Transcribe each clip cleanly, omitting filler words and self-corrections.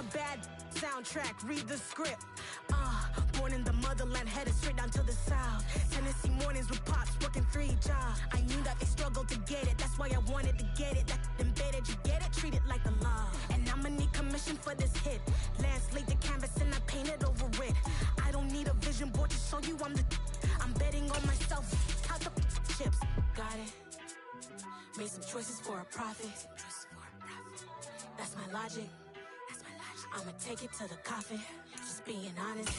a bad soundtrack, read the script. Born in the motherland, headed straight down to the south. Tennessee mornings with pops, working 3 jobs. I knew that they struggled to get it, that's why I wanted to get it. That embedded, you get it, treat it like a law. And I'ma need commission for this hit. Lance laid the canvas and I painted over it. I don't need a vision board to show you I'm betting on myself, count the chips. Got it. Made some choices for a profit. That's my logic. I'ma take it to the coffin. Just being honest.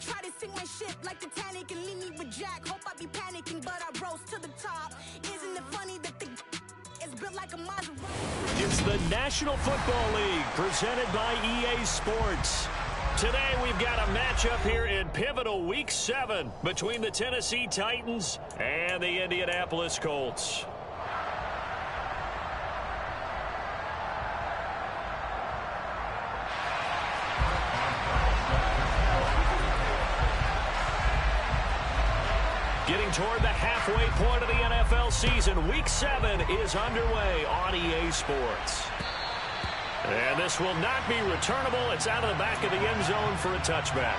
Try to sink my ship like Titanic and leave me with Jack. Hope I be panicking, but I rose to the top. Isn't it funny that the is built like a Maserati? It's the National Football League presented by EA Sports. Today we've got a matchup here in pivotal Week 7 between the Tennessee Titans and the Indianapolis Colts. Getting toward the halfway point of the NFL season, Week 7 is underway on EA Sports. And this will not be returnable. It's out of the back of the end zone for a touchback.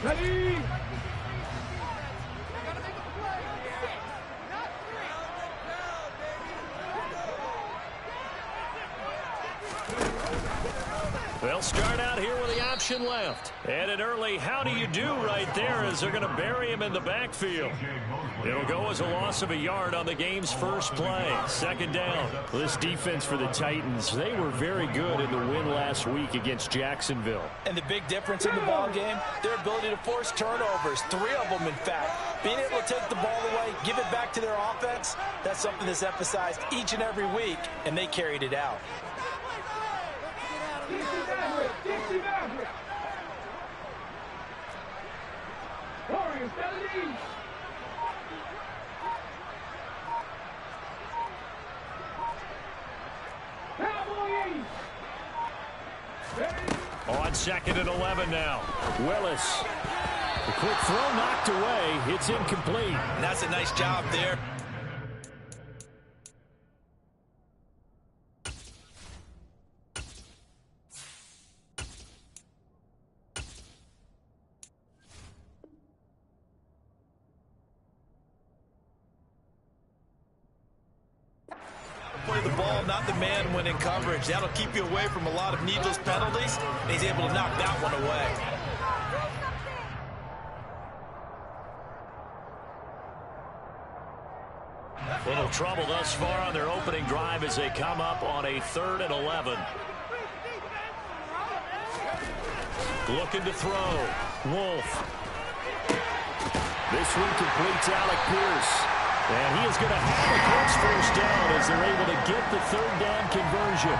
Ready? They'll start out here with the option left. And an early how do you do right there as they're going to bury him in the backfield. It'll go as a loss of a yard on the game's first play. Second down. This defense for the Titans, they were very good in the win last week against Jacksonville. And the big difference in the ball game, their ability to force turnovers. 3 of them, in fact. Being able to take the ball away, give it back to their offense, that's something that's emphasized each and every week, and they carried it out. On 2nd and 11 now. Willis. The quick throw knocked away. It's incomplete. And that's a nice job there. Play the ball, not the man when in coverage. That'll keep you away from a lot of needless penalties. And he's able to knock that one away. Little trouble thus far on their opening drive as they come up on a 3rd and 11. Looking to throw. Wolf. This one completes Alec Pierce. And he is going to have a Colts first down as they're able to get the 3rd down conversion.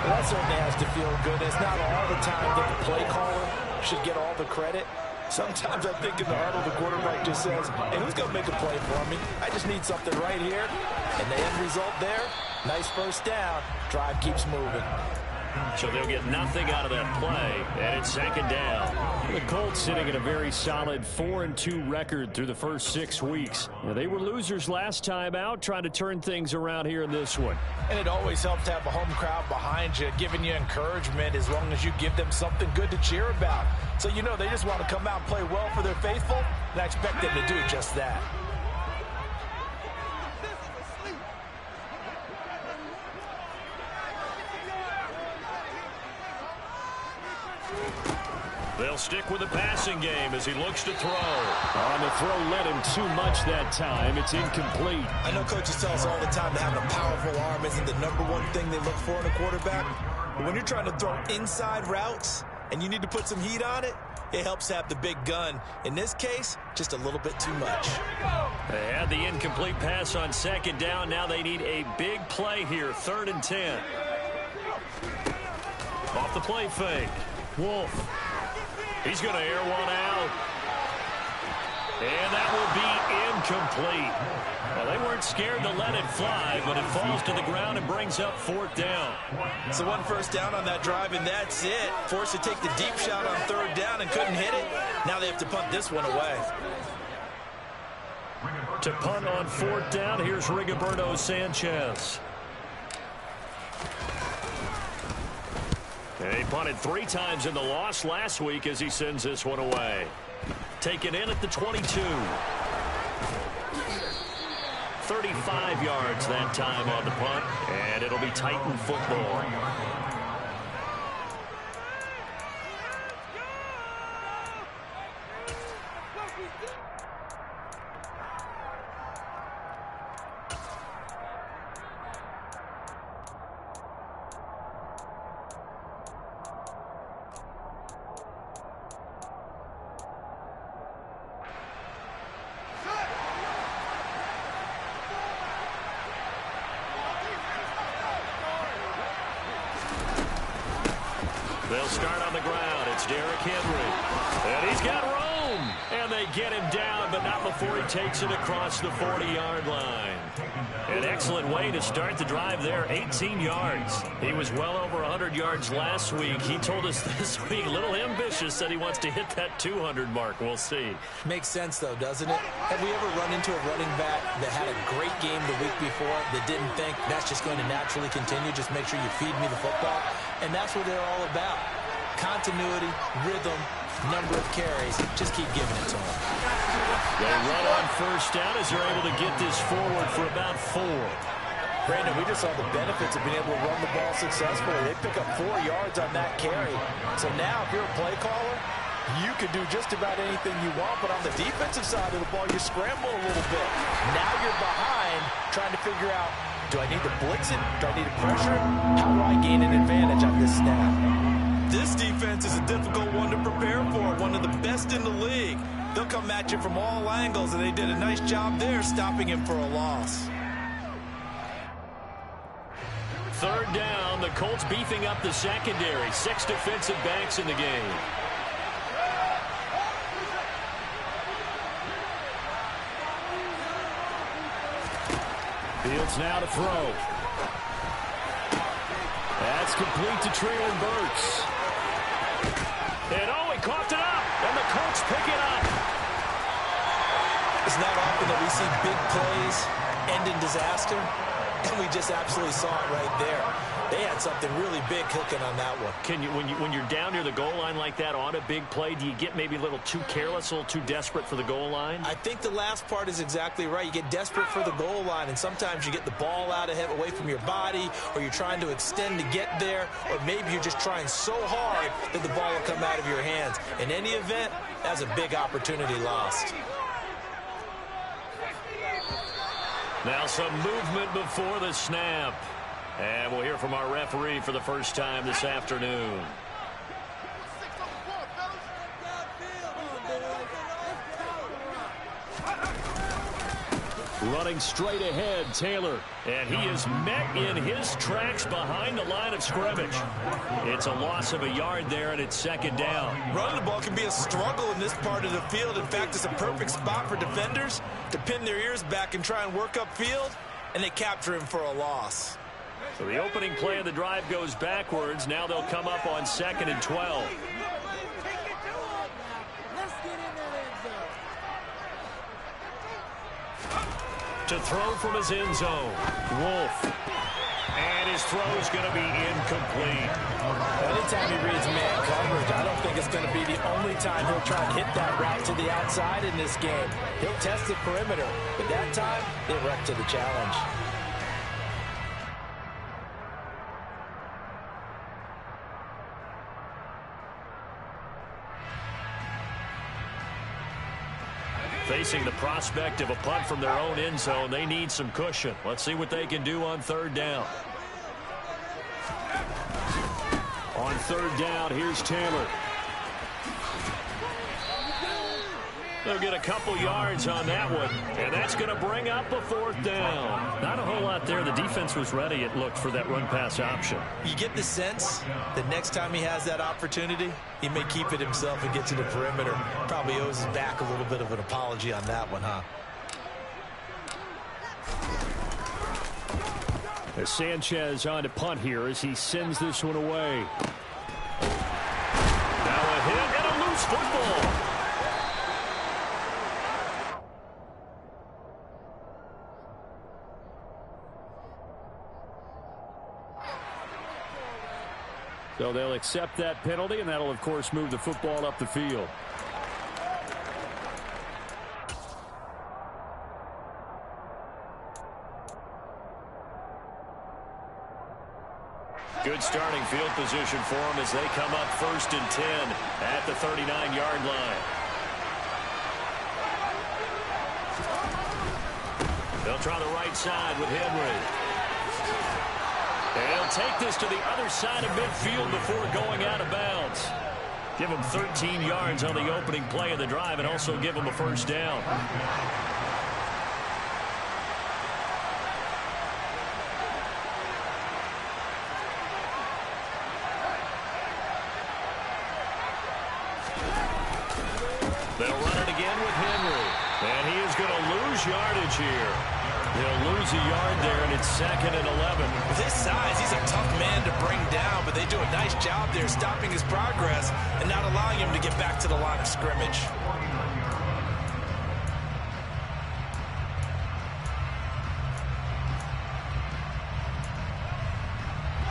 Well, that certainly has to feel good. It's not all the time that the play caller should get all the credit. Sometimes I think in the huddle, the quarterback just says, hey, who's going to make a play for me? I just need something right here. And the end result there, nice first down. Drive keeps moving. So they'll get nothing out of that play, and it's 2nd down. The Colts sitting at a very solid 4-2 record through the first 6 weeks. Now, they were losers last time out, trying to turn things around here in this one. And it always helps to have a home crowd behind you, giving you encouragement as long as you give them something good to cheer about. So you know they just want to come out and play well for their faithful, and I expect them to do just that. They'll stick with the passing game as he looks to throw. On the throw led him too much that time. It's incomplete. I know coaches tell us all the time that having a powerful arm isn't the #1 thing they look for in a quarterback. But when you're trying to throw inside routes and you need to put some heat on it, it helps have the big gun. In this case, just a little bit too much. They had the incomplete pass on 2nd down. Now they need a big play here, 3rd and 10. Off the play fake. Wolf. He's going to air one out. And that will be incomplete. Well, they weren't scared to let it fly, but it falls to the ground and brings up 4th down. So 1 first down on that drive, and that's it. Forced to take the deep shot on 3rd down and couldn't hit it. Now they have to punt this one away. To punt on 4th down, here's Rigoberto Sanchez. And he punted 3 times in the loss last week as he sends this one away. Taken in at the 22. 35 yards that time on the punt, and it'll be Titan football. They'll start on the ground. It's Derrick Henry. And he's got room. And they get him down, but not before he takes it across the 40-yard line. An excellent way to start the drive there, 18 yards. He was well over 100 yards last week. He told us this week, a little ambitious, said he wants to hit that 200 mark. We'll see. Makes sense, though, doesn't it? Have we ever run into a running back that had a great game the week before that didn't think that's just going to naturally continue? Just make sure you feed me the football. And that's what they're all about. Continuity, rhythm, number of carries. Just keep giving it to them. They run on first down as they're able to get this forward for about 4. Brandon, we just saw the benefits of being able to run the ball successfully. They pick up 4 yards on that carry. So now, if you're a play caller, you can do just about anything you want. But on the defensive side of the ball, you scramble a little bit. Now you're behind, trying to figure out, do I need to blitz it? Do I need to pressure it? How do I gain an advantage on this snap? This defense is a difficult one to prepare for, one of the best in the league. They'll come at you from all angles, and they did a nice job there stopping him for a loss. 3rd down, the Colts beefing up the secondary. 6 defensive backs in the game. Fields now to throw. That's complete to Treylon Burks. And he coughed it up, and the Colts pick it up. It's not often that we see big plays end in disaster, and we just absolutely saw it right there. They had something really big cooking on that one. Can you, when you're down near the goal line like that on a big play, do you get maybe a little too careless, a little too desperate for the goal line? I think the last part is exactly right. You get desperate for the goal line, and sometimes you get the ball out ahead, away from your body, or you're trying to extend to get there, or maybe you're just trying so hard that the ball will come out of your hands. In any event, that's a big opportunity lost. Now some movement before the snap. And we'll hear from our referee for the first time this afternoon. Running straight ahead, Taylor. And he is met in his tracks behind the line of scrimmage. It's a loss of a yard there, and it's 2nd down. Running the ball can be a struggle in this part of the field. In fact, it's a perfect spot for defenders to pin their ears back and try and work upfield, and they capture him for a loss. So the opening play of the drive goes backwards. Now they'll come up on 2nd and 12. To throw from his end zone, Wolf. And his throw is going to be incomplete. Anytime he reads man coverage, I don't think it's going to be the only time he'll try and hit that route to the outside in this game. He'll test the perimeter, but that time, they were up to the challenge. Facing the prospect of a punt from their own end zone, they need some cushion. Let's see what they can do on 3rd down. On 3rd down, here's Taylor. They'll get a couple yards on that one, and that's going to bring up a 4th down. Not a whole lot there. The defense was ready, it looked, for that run-pass option. You get the sense that next time he has that opportunity, he may keep it himself and get to the perimeter. Probably owes his back a little bit of an apology on that one, huh? As Sanchez on to punt here as he sends this one away. Now a hit and a loose football. So they'll accept that penalty, and that'll, of course, move the football up the field. Good starting field position for them as they come up 1st and 10 at the 39-yard line. They'll try the right side with Henry. They'll take this to the other side of midfield before going out of bounds. Give them 13 yards on the opening play of the drive and also give them a 1st down. They'll run it again with Henry. And he is going to lose yardage here. He'll lose a yard there, and it's 2nd and 11. With his size, he's a tough man to bring down, but they do a nice job there stopping his progress and not allowing him to get back to the line of scrimmage.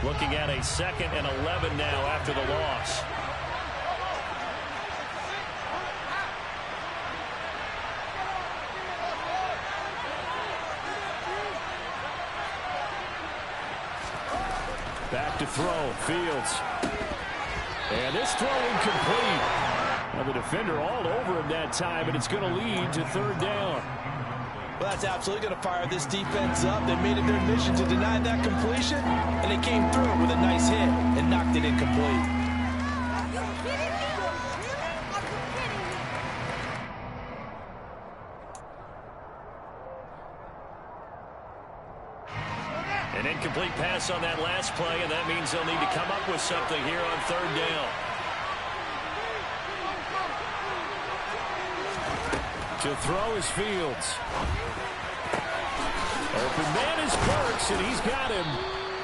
Looking at a 2nd and 11 now after the loss. Back to throw, Fields. And this throw incomplete. Now the defender all over him that time, and it's going to lead to 3rd down. Well, that's absolutely going to fire this defense up. They made it their mission to deny that completion, and they came through with a nice hit and knocked it incomplete. An incomplete pass on that last play, and that means they'll need to come up with something here on 3rd down. To throw is Fields. Open man is Burks, and he's got him.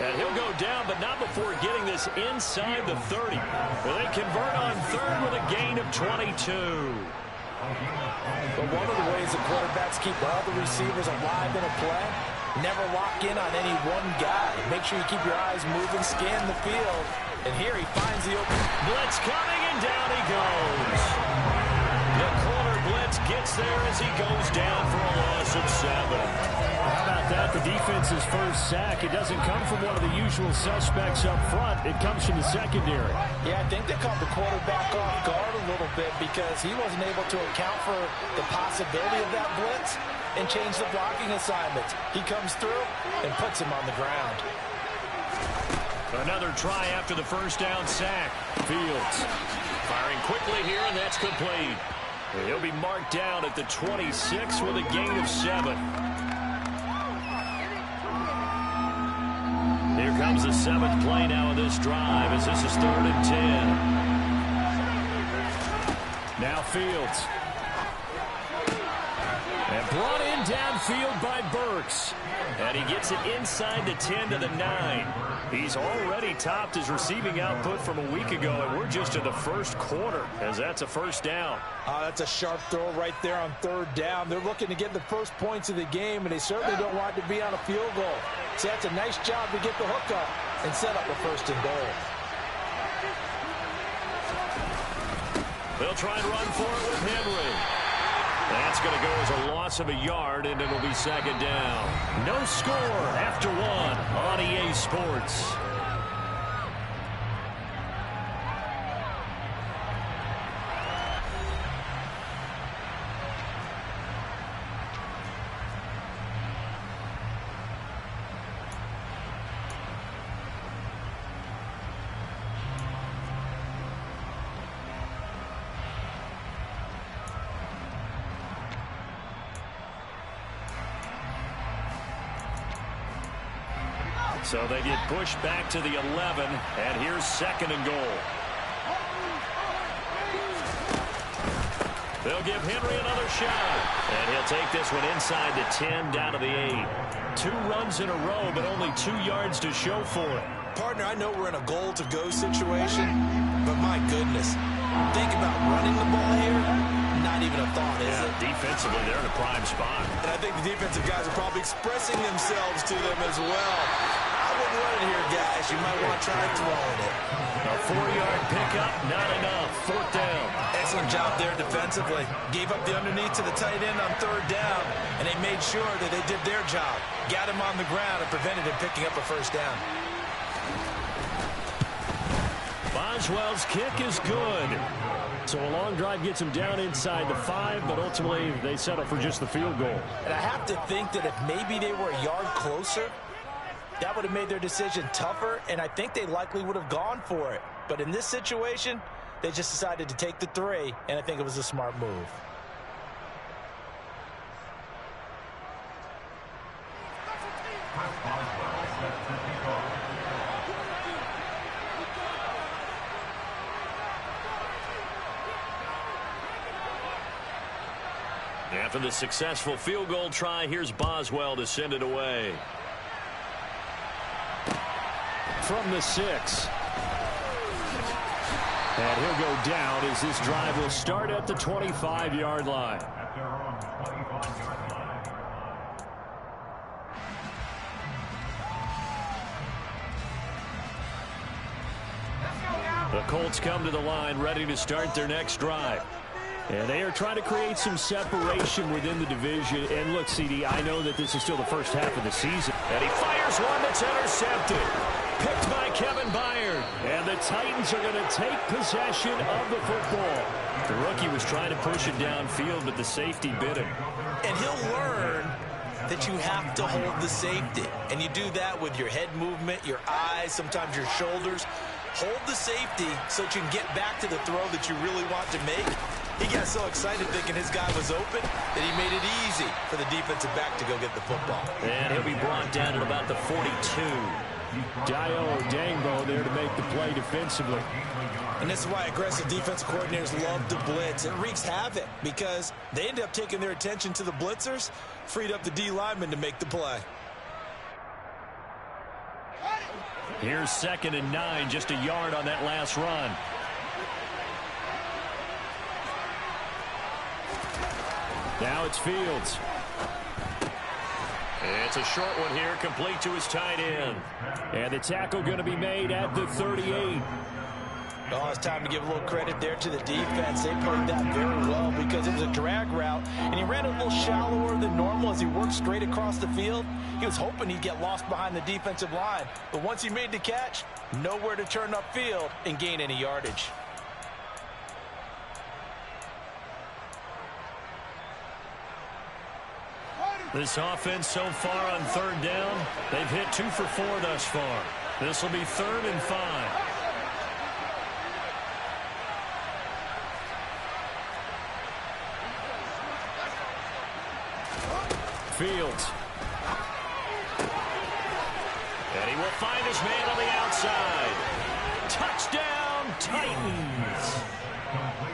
And he'll go down, but not before getting this inside the 30. Well, they convert on 3rd with a gain of 22. But one of the ways the quarterbacks keep all the receivers alive in a play, never lock in on any one guy. Make sure you keep your eyes moving, scan the field. And here he finds the open. Blitz coming, and down he goes. The corner blitz gets there as he goes down for a loss of 7. How about that? The defense's first sack. It doesn't come from one of the usual suspects up front. It comes from the secondary. Yeah, I think they caught the quarterback off guard a little bit because he wasn't able to account for the possibility of that blitz and change the blocking assignments. He comes through and puts him on the ground. Another try after the 1st down sack. Fields firing quickly here, and that's complete. He'll be marked down at the 26 with a gain of 7. Here comes the 7th play now of this drive as this is 3rd and 10. now Fields. And brought in downfield by Burks. And he gets it inside the 10 to the 9. He's already topped his receiving output from a week ago, and we're just in the 1st quarter as that's a 1st down. That's a sharp throw right there on 3rd down. They're looking to get the first points of the game, and they certainly don't want to be on a field goal. So that's a nice job to get the hook up and set up the 1st and goal. They'll try and run for it with Henry. That's going to go as a loss of a yard, and it'll be 2nd down. No score after 1 on EA Sports. So they get pushed back to the 11, and here's 2nd and goal. They'll give Henry another shot. And he'll take this one inside the 10, down to the 8. 2 runs in a row, but only 2 yards to show for it. Partner, I know we're in a goal-to-go situation, but my goodness, think about running the ball here. Not even a thought, is it? Defensively, they're in a prime spot. And I think the defensive guys are probably expressing themselves to them as well. I wouldn't run it here, guys. You might want to try throwing it. A 4-yard pickup, not enough. 4th down. Excellent job there defensively. Gave up the underneath to the tight end on 3rd down, and they made sure that they did their job. Got him on the ground and prevented him picking up a 1st down. Boswell's kick is good. So a long drive gets him down inside the 5, but ultimately they settle for just the field goal. And I have to think that if maybe they were a yard closer, that would have made their decision tougher, and I think they likely would have gone for it. But in this situation, they just decided to take the 3, and I think it was a smart move. After the successful field goal try, here's Boswell to send it away. From the 6. And he'll go down as this drive will start at the 25-yard line. The Colts come to the line ready to start their next drive. And they are trying to create some separation within the division. And look, CD, I know that this is still the first half of the season. And he fires one that's intercepted. Picked by Kevin Byard. And the Titans are going to take possession of the football. The rookie was trying to push it downfield, but the safety bit him. And he'll learn that you have to hold the safety. And you do that with your head movement, your eyes, sometimes your shoulders. Hold the safety so that you can get back to the throw that you really want to make. He got so excited thinking his guy was open that he made it easy for the defensive back to go get the football. And he'll be brought down at about the 42. Dayo Odeyingbo there to make the play defensively. And this is why aggressive defense coordinators love to blitz. It wreaks havoc because they end up taking their attention to the blitzers, freed up the D lineman to make the play. Here's 2nd and 9, just a yard on that last run. Now it's Fields. It's a short one here, complete to his tight end. And the tackle going to be made at the 38. Oh, it's time to give a little credit there to the defense. They played that very well because it was a drag route, and he ran a little shallower than normal as he worked straight across the field. He was hoping he'd get lost behind the defensive line, but once he made the catch, nowhere to turn upfield and gain any yardage. This offense so far on 3rd down, they've hit 2 for 4 thus far. This will be 3rd and 5. Fields. And he will find his man on the outside. Touchdown, Titans.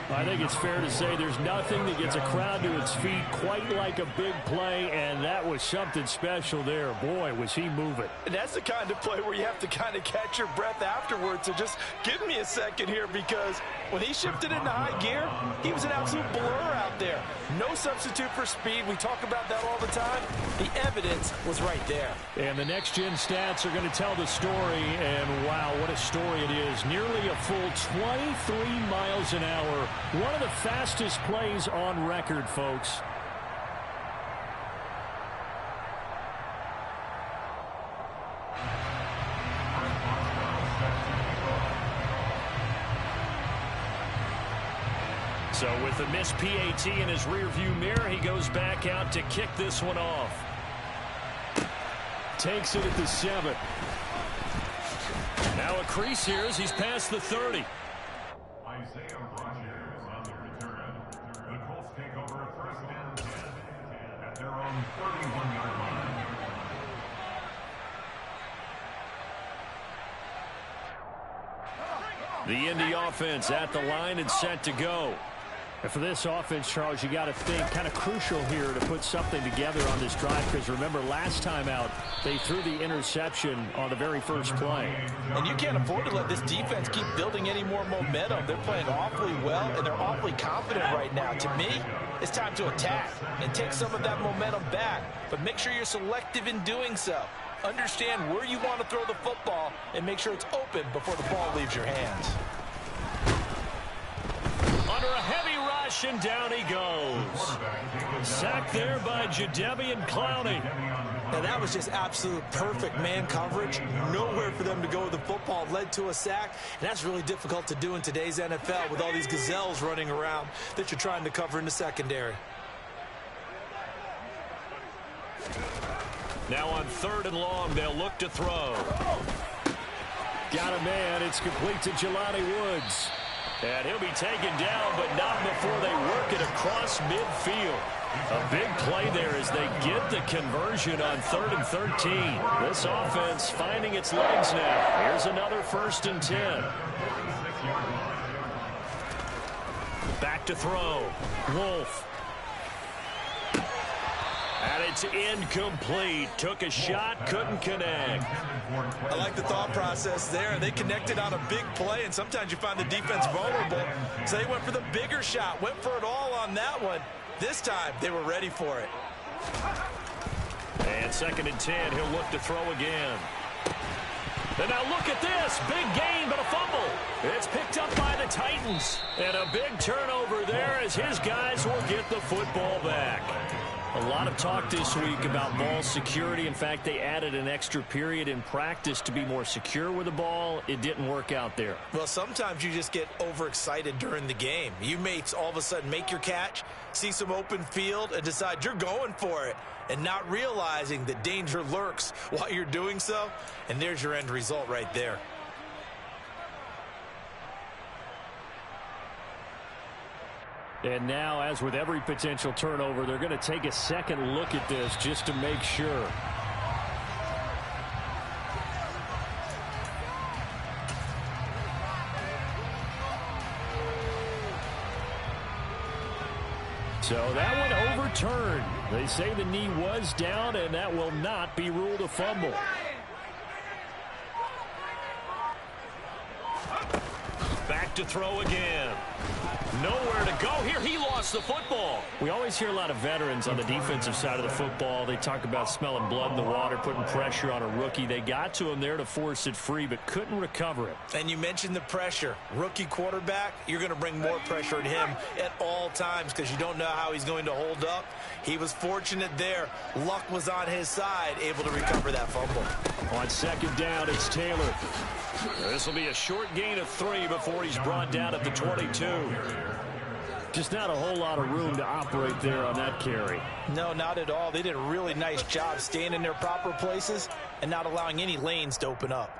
I think it's fair to say there's nothing that gets a crowd to its feet quite like a big play, and that was something special there. Boy, was he moving. And that's the kind of play where you have to kind of catch your breath afterwards. So just give me a second here, because when he shifted into high gear, he was an absolute blur out there. No substitute for speed. We talk about that all the time. The evidence was right there. And the next-gen stats are going to tell the story, and wow, what a story it is. Nearly a full 23 miles an hour. One of the fastest plays on record, folks. So with the missed PAT in his rearview mirror, he goes back out to kick this one off. Takes it at the 7. Now a crease here as he's past the 30. Isaiah Rodgers on the return. The Colts take over 1st and 10 at their own 31-yard line. The Indy offense at the line and set to go. And for this offense, Charles, you got to think kind of crucial here to put something together on this drive, because remember last time out they threw the interception on the very first play. And you can't afford to let this defense keep building any more momentum. They're playing awfully well, and they're awfully confident right now. To me, it's time to attack and take some of that momentum back, but make sure you're selective in doing so. Understand where you want to throw the football and make sure it's open before the ball leaves your hands. Under a heavy rush, and down he goes. Sacked there by Jadeveon Clowney. Now that was just absolute perfect man coverage. Nowhere for them to go with the football. Led to a sack, and that's really difficult to do in today's NFL with all these gazelles running around that you're trying to cover in the secondary. Now on 3rd and long, they'll look to throw. Got a man. It's complete to Jelani Woods. And he'll be taken down, but not before they work it across midfield. A big play there as they get the conversion on 3rd and 13. This offense finding its legs now. Here's another 1st and 10. Back to throw. Wolf. And it's incomplete. Took a shot, couldn't connect. I like the thought process there. They connected on a big play, and sometimes you find the defense vulnerable. So they went for the bigger shot, went for it all on that one. This time, they were ready for it. And 2nd and 10, he'll look to throw again. And now look at this. Big gain, but a fumble. It's picked up by the Titans. And a big turnover there as his guys will get the football back. A lot of talk this week about ball security. In fact, they added an extra period in practice to be more secure with the ball. It didn't work out there. Well, sometimes you just get overexcited during the game. You may all of a sudden make your catch, see some open field, and decide you're going for it, and not realizing that danger lurks while you're doing so. And there's your end result right there. And now, as with every potential turnover, they're going to take a second look at this just to make sure. So that one overturned. They say the knee was down, and that will not be ruled a fumble. Back to throw again. Nowhere to go here. He lost the football. We always hear a lot of veterans on the defensive side of the football. They talk about smelling blood in the water, putting pressure on a rookie. They got to him there to force it free, but couldn't recover it. And you mentioned the pressure. Rookie quarterback, you're going to bring more pressure at him at all times because you don't know how he's going to hold up. He was fortunate there. Luck was on his side, able to recover that fumble. On 2nd down, it's Taylor. This will be a short gain of 3 before he's brought down at the 22. Just not a whole lot of room to operate there on that carry. No, not at all. They did a really nice job staying in their proper places and not allowing any lanes to open up.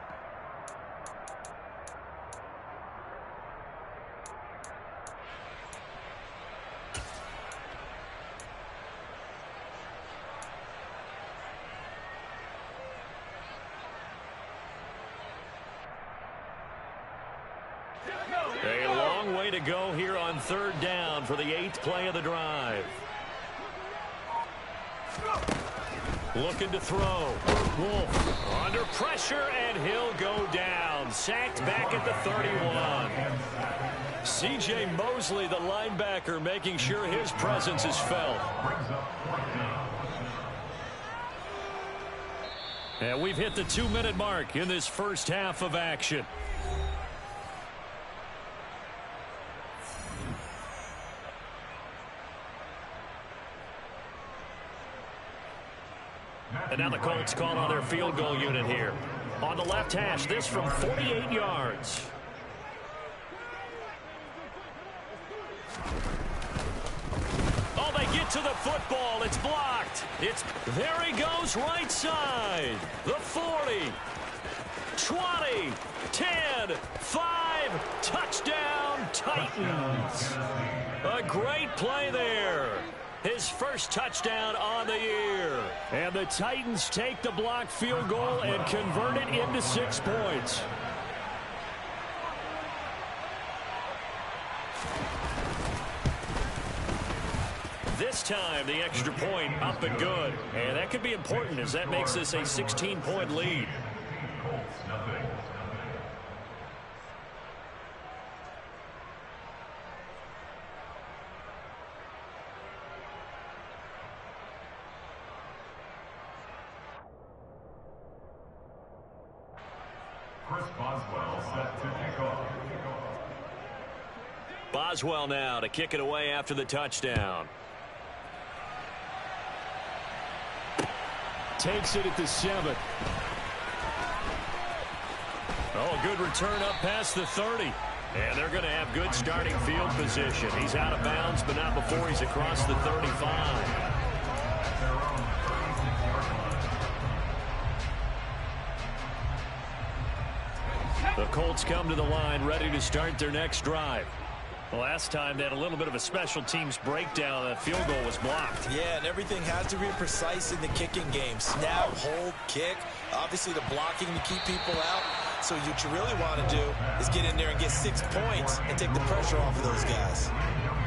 A long way to go here on 3rd down for the 8th play of the drive. Looking to throw. Wolf under pressure, and he'll go down. Sacked back at the 31. C.J. Mosley, the linebacker, making sure his presence is felt. And we've hit the 2-minute mark in this first half of action. And now the Colts call on their field goal unit here. On the left hash, this from 48 yards. Oh, they get to the football. It's blocked. There he goes, right side. The 40, 20, 10, 5, touchdown, Titans. A great play there. His first touchdown on the year. And the Titans take the blocked field goal and convert it into 6 points. this time, the extra point up and good. And that could be important as that makes this a 16-point lead. Chris Boswell set to kick off. Boswell now to kick it away after the touchdown. Takes it at the 7. Oh, good return up past the 30. And they're going to have good starting field position. He's out of bounds, but not before he's across the 35. The Colts come to the line ready to start their next drive. Last time they had a little bit of a special teams breakdown. That field goal was blocked. Yeah, and everything has to be precise in the kicking game. Snap, hold, kick. Obviously the blocking to keep people out. So what you really want to do is get in there and get 6 points and take the pressure off of those guys.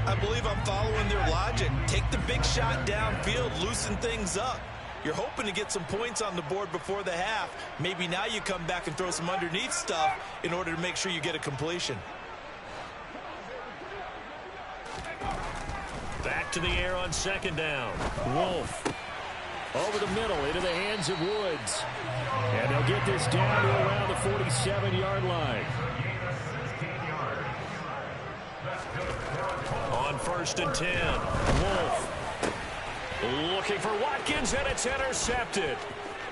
I believe I'm following their logic. Take the big shot downfield, loosen things up. You're hoping to get some points on the board before the half. Maybe now you come back and throw some underneath stuff in order to make sure you get a completion. Back to the air on second down. Wolf over the middle into the hands of Woods. And they'll get this down to around the 47-yard line. On 1st and 10, Wolf looking for Watkins, and it's intercepted.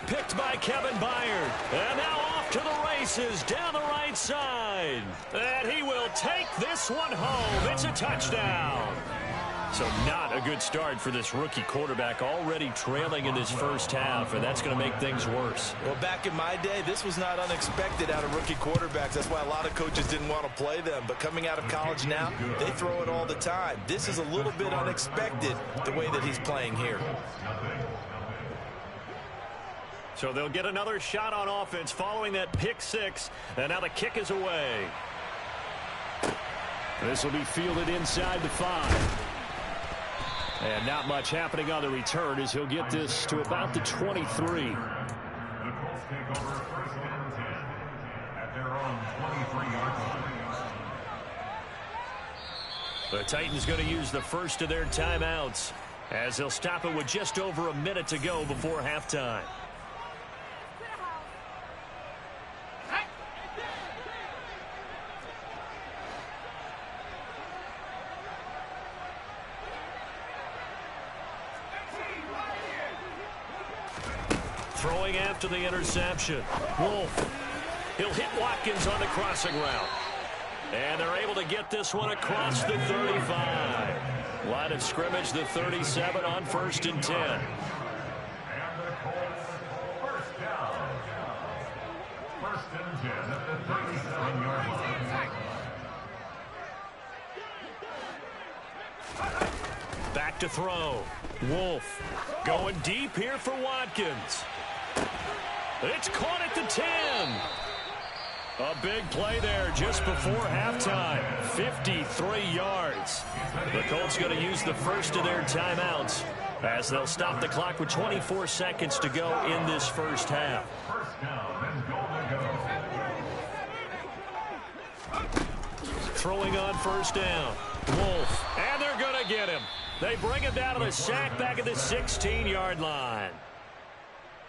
Picked by Kevin Byard. And now off to the races down the right side. And he will take this one home. It's a touchdown. So not a good start for this rookie quarterback, already trailing in this first half, and that's going to make things worse. Well, back in my day, this was not unexpected out of rookie quarterbacks. That's why a lot of coaches didn't want to play them. But coming out of college now, they throw it all the time. This is a little bit unexpected, the way that he's playing here. So they'll get another shot on offense following that pick 6, and now the kick is away. This will be fielded inside the 5. And not much happening on the return as he'll get this to about the 23. The Colts take over 1st and 10 at their own 23-yard line. The Titans going to use the first of their timeouts as they'll stop it with just over a minute to go before halftime. Throwing after the interception. Wolf. He'll hit Watkins on the crossing route. And they're able to get this one across the 35. Line of scrimmage, the 37 on 1st and 10. And the Colts, first down. 1st and 10 at the 37-yard line. Back to throw. Wolf going deep here for Watkins. It's caught at the 10. A big play there just before halftime. 53 yards. The Colts going to use the first of their timeouts as they'll stop the clock with 24 seconds to go in this first half. First down and goal to go. Throwing on 1st down. Wolf. And they're going to get him. They bring him down to the sack back at the 16-yard line.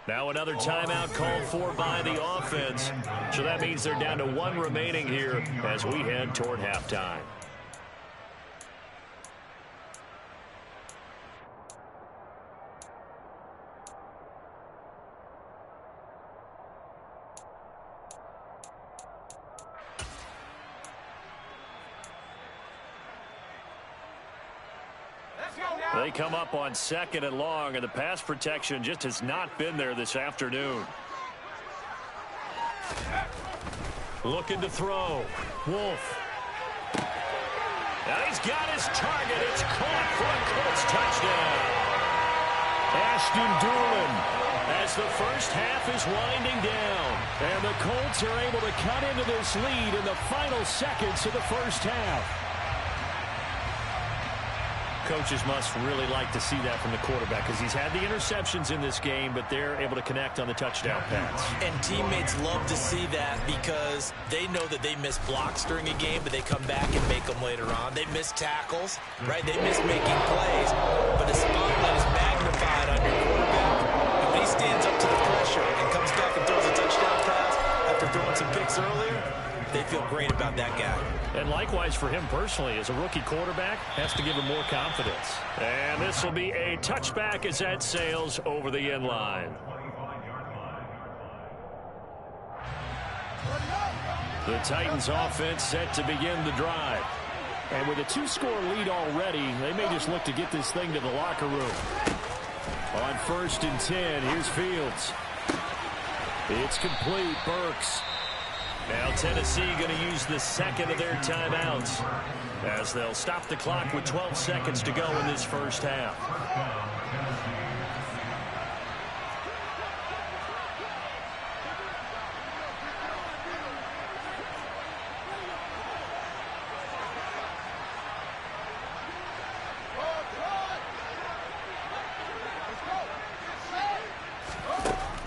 Now another timeout called for by the offense. So that means they're down to 1 remaining here as we head toward halftime. They come up on 2nd and long, and the pass protection just has not been there this afternoon. Looking to throw. Wolf. Now he's got his target. It's caught for a Colts touchdown. Ashton Dulin as the first half is winding down. And the Colts are able to cut into this lead in the final seconds of the first half. Coaches must really like to see that from the quarterback because he's had the interceptions in this game, but they're able to connect on the touchdown pass. And teammates love to see that because they know that they miss blocks during a game, but they come back and make them later on. They miss tackles, right? They miss making plays, but the spotlight is magnified on your quarterback. And when he stands up to the pressure and comes back and throws a touchdown pass after throwing some picks earlier, they feel great about that guy. And likewise for him personally, as a rookie quarterback, has to give him more confidence. And this will be a touchback as that sails over the end line. The Titans offense set to begin the drive. And with a 2-score lead already, they may just look to get this thing to the locker room. On 1st and 10, here's Fields. It's complete. Burks. Now Tennessee going to use the second of their timeouts as they'll stop the clock with 12 seconds to go in this first half.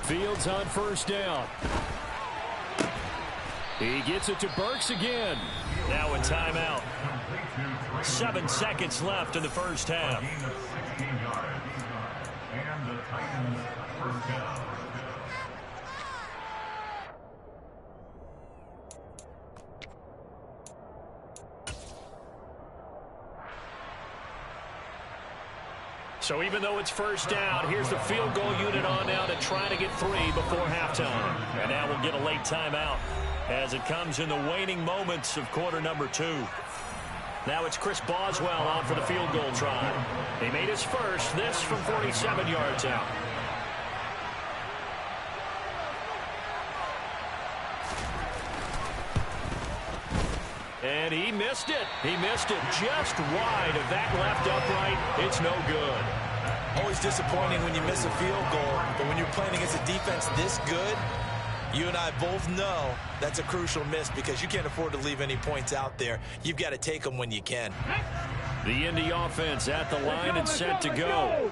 Fields on 1st down. He gets it to Burks again. Now in timeout. 7 seconds left in the first half. And the Titans first down. So even though it's 1st down, here's the field goal unit on now to try to get 3 before halftime. And now we'll get a late timeout as it comes in the waning moments of quarter number 2. Now it's Chris Boswell on for the field goal try. He made his first, this from 47 yards out. And he missed it. He missed it just wide of that left upright. It's no good. Always disappointing when you miss a field goal, but when you're playing against a defense this good, you and I both know that's a crucial miss because you can't afford to leave any points out there. You've got to take them when you can. The Indy offense at the line and set to go.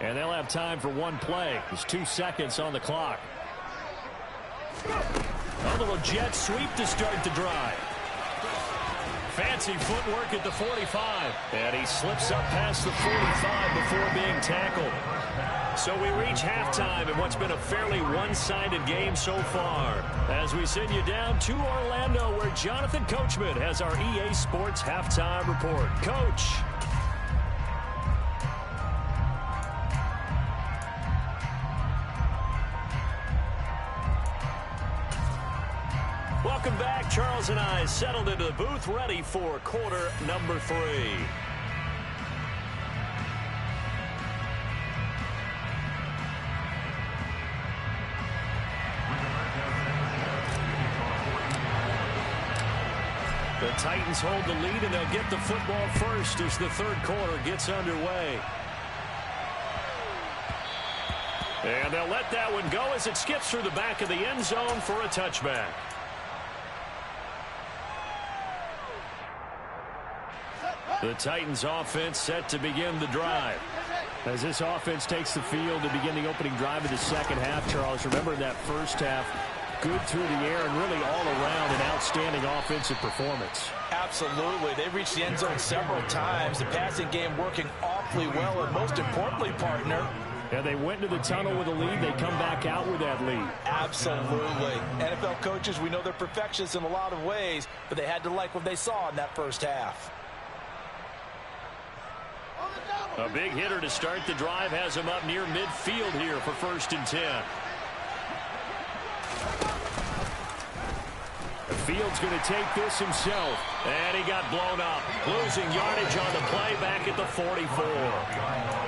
And they'll have time for one play. There's 2 seconds on the clock. A little jet sweep to start the drive. Fancy footwork at the 45. And he slips up past the 45 before being tackled. So we reach halftime in what's been a fairly one-sided game so far. As we send you down to Orlando, where Jonathan Coachman has our EA Sports Halftime Report. Coach. Welcome back. Charles and I settled into the booth, ready for quarter number 3. The Titans hold the lead, and they'll get the football first as the third quarter gets underway. And they'll let that one go as it skips through the back of the end zone for a touchback. The Titans offense set to begin the drive. As this offense takes the field to begin the opening drive of the second half, Charles, remember in that first half, good through the air and really all around an outstanding offensive performance. Absolutely. They reached the end zone several times. The passing game working awfully well, and most importantly, partner, and they went into the tunnel with a lead. They come back out with that lead. Absolutely. NFL coaches, we know they're perfectionists in a lot of ways, but they had to like what they saw in that first half. A big hitter to start the drive has him up near midfield here for 1st and 10. Fields going to take this himself, and he got blown up. Losing yardage on the play back at the 44.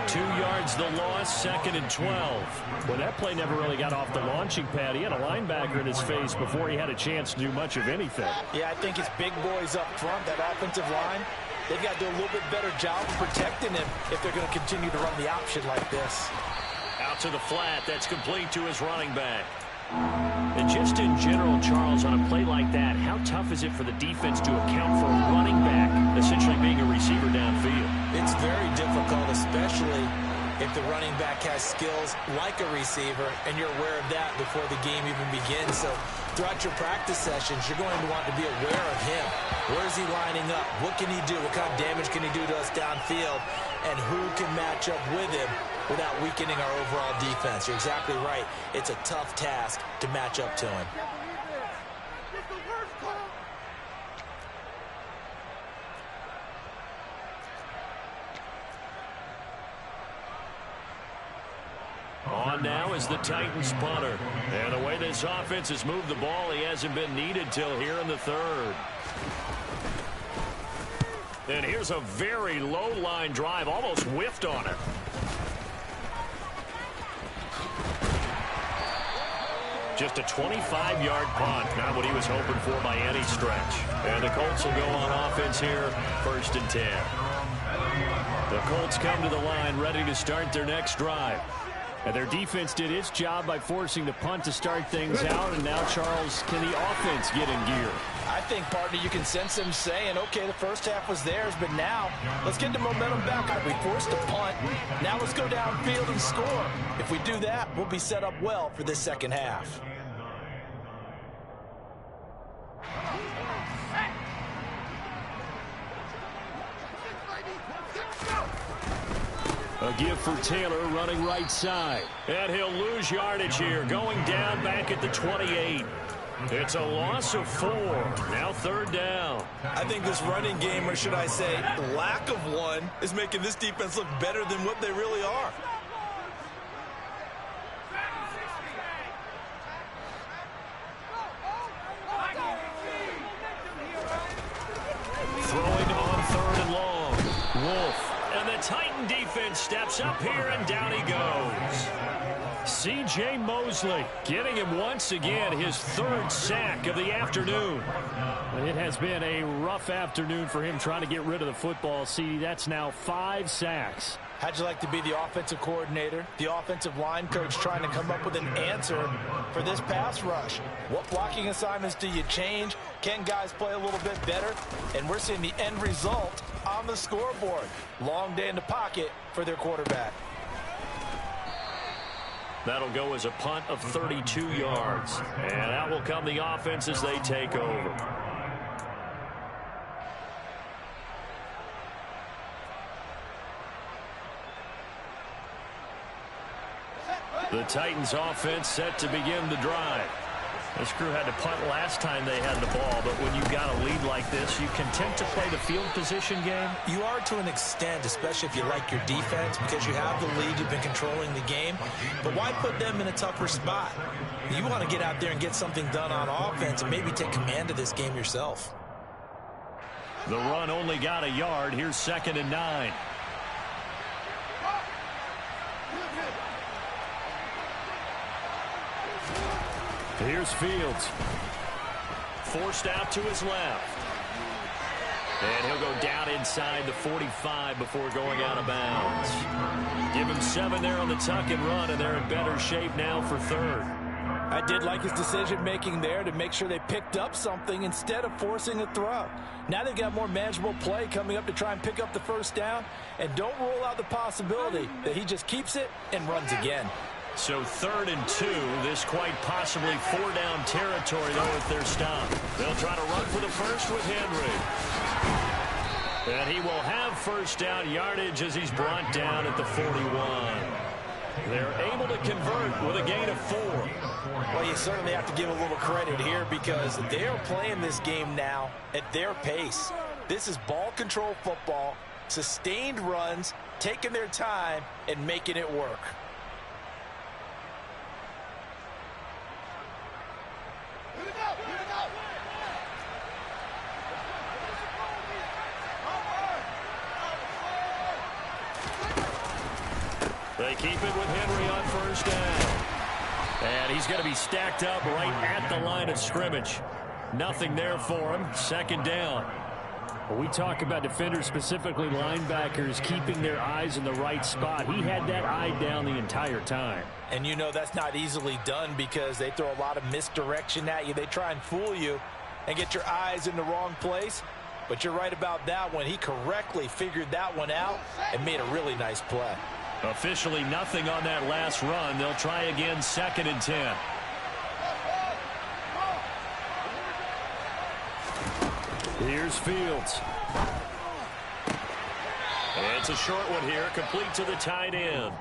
2 yards the loss, 2nd and 12. Well, that play never really got off the launching pad. He had a linebacker in his face before he had a chance to do much of anything. Yeah, I think it's big boys up front, that offensive line. They've got to do a little bit better job of protecting him if they're going to continue to run the option like this. Out to the flat. That's complete to his running back. And just in general, Charles, on a play like that, how tough is it for the defense to account for a running back essentially being a receiver downfield? It's very difficult, especially if the running back has skills like a receiver, and you're aware of that before the game even begins. So throughout your practice sessions, you're going to want to be aware of him. Where is he lining up? What can he do? What kind of damage can he do to us downfield? And who can match up with him without weakening our overall defense? You're exactly right. It's a tough task to match up to him. On now is the Titans punter. And the way this offense has moved the ball, he hasn't been needed till here in the third. And here's a very low line drive, almost whiffed on it. Just a 25-yard punt, not what he was hoping for by any stretch. And the Colts will go on offense here, 1st and 10. The Colts come to the line ready to start their next drive. And their defense did its job by forcing the punt to start things out. And now, Charles, can the offense get in gear? I think, partner, you can sense them saying, okay, the first half was theirs, but now let's get the momentum back. We forced a punt. Now let's go downfield and score. If we do that, we'll be set up well for this second half. A give for Taylor running right side. And he'll lose yardage here, going down back at the 28. It's a loss of 4. Now 3rd down. I think this running game, or should I say lack of one, is making this defense look better than what they really are. Throwing on 3rd and long. Wolf. And the Titan defense steps up here, and down he goes. C.J. Mosley getting him once again his 3rd sack of the afternoon. It has been a rough afternoon for him trying to get rid of the football. See, that's now 5 sacks. How'd you like to be the offensive coordinator, the offensive line coach, trying to come up with an answer for this pass rush? What blocking assignments do you change? Can guys play a little bit better? And we're seeing the end result on the scoreboard. Long day in the pocket for their quarterback. That'll go as a punt of 32 yards. And out will come the offense as they take over. The Titans offense set to begin the drive. This crew had to punt last time they had the ball, but when you've got a lead like this, you content to play the field position game? You are to an extent, especially if you like your defense, because you have the lead, you've been controlling the game. But why put them in a tougher spot? You want to get out there and get something done on offense and maybe take command of this game yourself. The run only got a yard. Here's 2nd and 9. Here's Fields. Forced out to his left. And he'll go down inside the 45 before going out of bounds. Give him 7 there on the tuck and run, and they're in better shape now for 3rd. I did like his decision-making there to make sure they picked up something instead of forcing a throw. Now they've got more manageable play coming up to try and pick up the 1st down, and don't rule out the possibility that he just keeps it and runs again. So 3rd and 2, this quite possibly 4-down territory, though, if they're stopped. They'll try to run for the first with Henry. And he will have 1st down yardage as he's brought down at the 41. They're able to convert with a gain of 4. Well, you certainly have to give a little credit here because they are playing this game now at their pace. This is ball control football, sustained runs, taking their time, and making it work. They keep it with Henry on 1st down. And he's going to be stacked up right at the line of scrimmage. Nothing there for him. 2nd down. We talk about defenders, specifically linebackers, keeping their eyes in the right spot. He had that eye down the entire time. And you know that's not easily done because they throw a lot of misdirection at you. They try and fool you and get your eyes in the wrong place. But you're right about that one. He correctly figured that one out and made a really nice play. Officially nothing on that last run. They'll try again, 2nd and 10. Here's Fields. It's a short one here, complete to the tight end.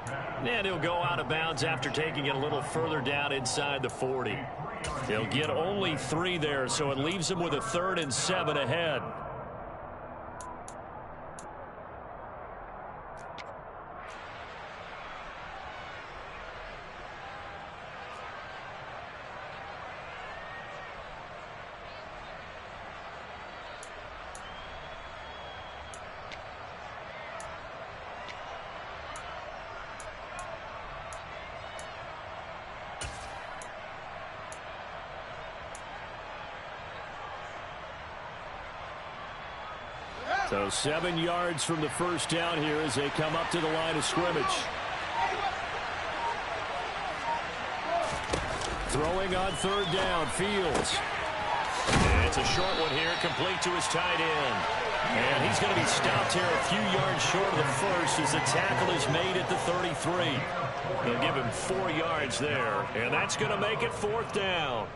And he'll go out of bounds after taking it a little further down inside the 40. He'll get only 3 there, so it leaves him with a 3rd and 7 ahead. So 7 yards from the first down here as they come up to the line of scrimmage. Throwing on 3rd down, Fields. It's a short one here, complete to his tight end. And he's going to be stopped here a few yards short of the first as the tackle is made at the 33. They'll give him 4 yards there, and that's going to make it 4th down.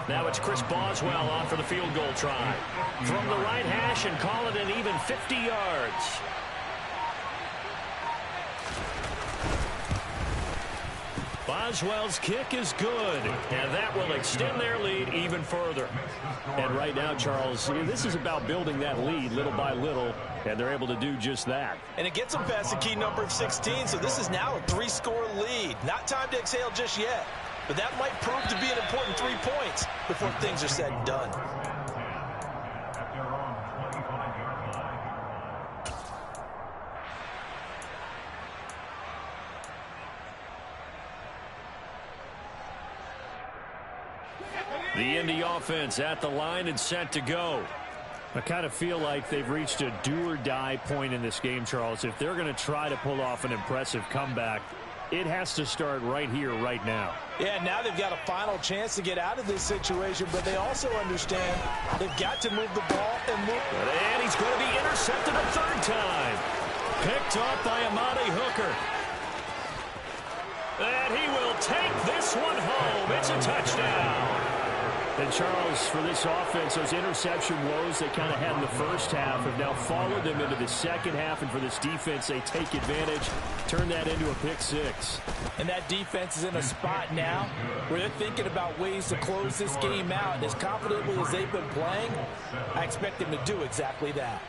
Now it's Chris Boswell on for the field goal try. From the right hash and call it an even 50 yards. Boswell's kick is good, and that will extend their lead even further. And right now, Charles, this is about building that lead little by little, and they're able to do just that. And it gets them past the key number of 16, so this is now a 3-score lead. Not time to exhale just yet. But that might prove to be an important 3 points before things are said and done. The Indy offense at the line and set to go. I kind of feel like they've reached a do-or-die point in this game, Charles. If they're going to try to pull off an impressive comeback, it has to start right here, right now. Yeah, now they've got a final chance to get out of this situation, but they also understand they've got to move the ball and move. And he's going to be intercepted a 3rd time. Picked off by Amani Hooker. And he will take this one home. It's a touchdown. And Charles, for this offense, those interception woes they kind of had in the first half have now followed them into the second half. And for this defense, they take advantage, turn that into a pick 6. And that defense is in a spot now where they're thinking about ways to close this game out. And as confidently as they've been playing, I expect them to do exactly that.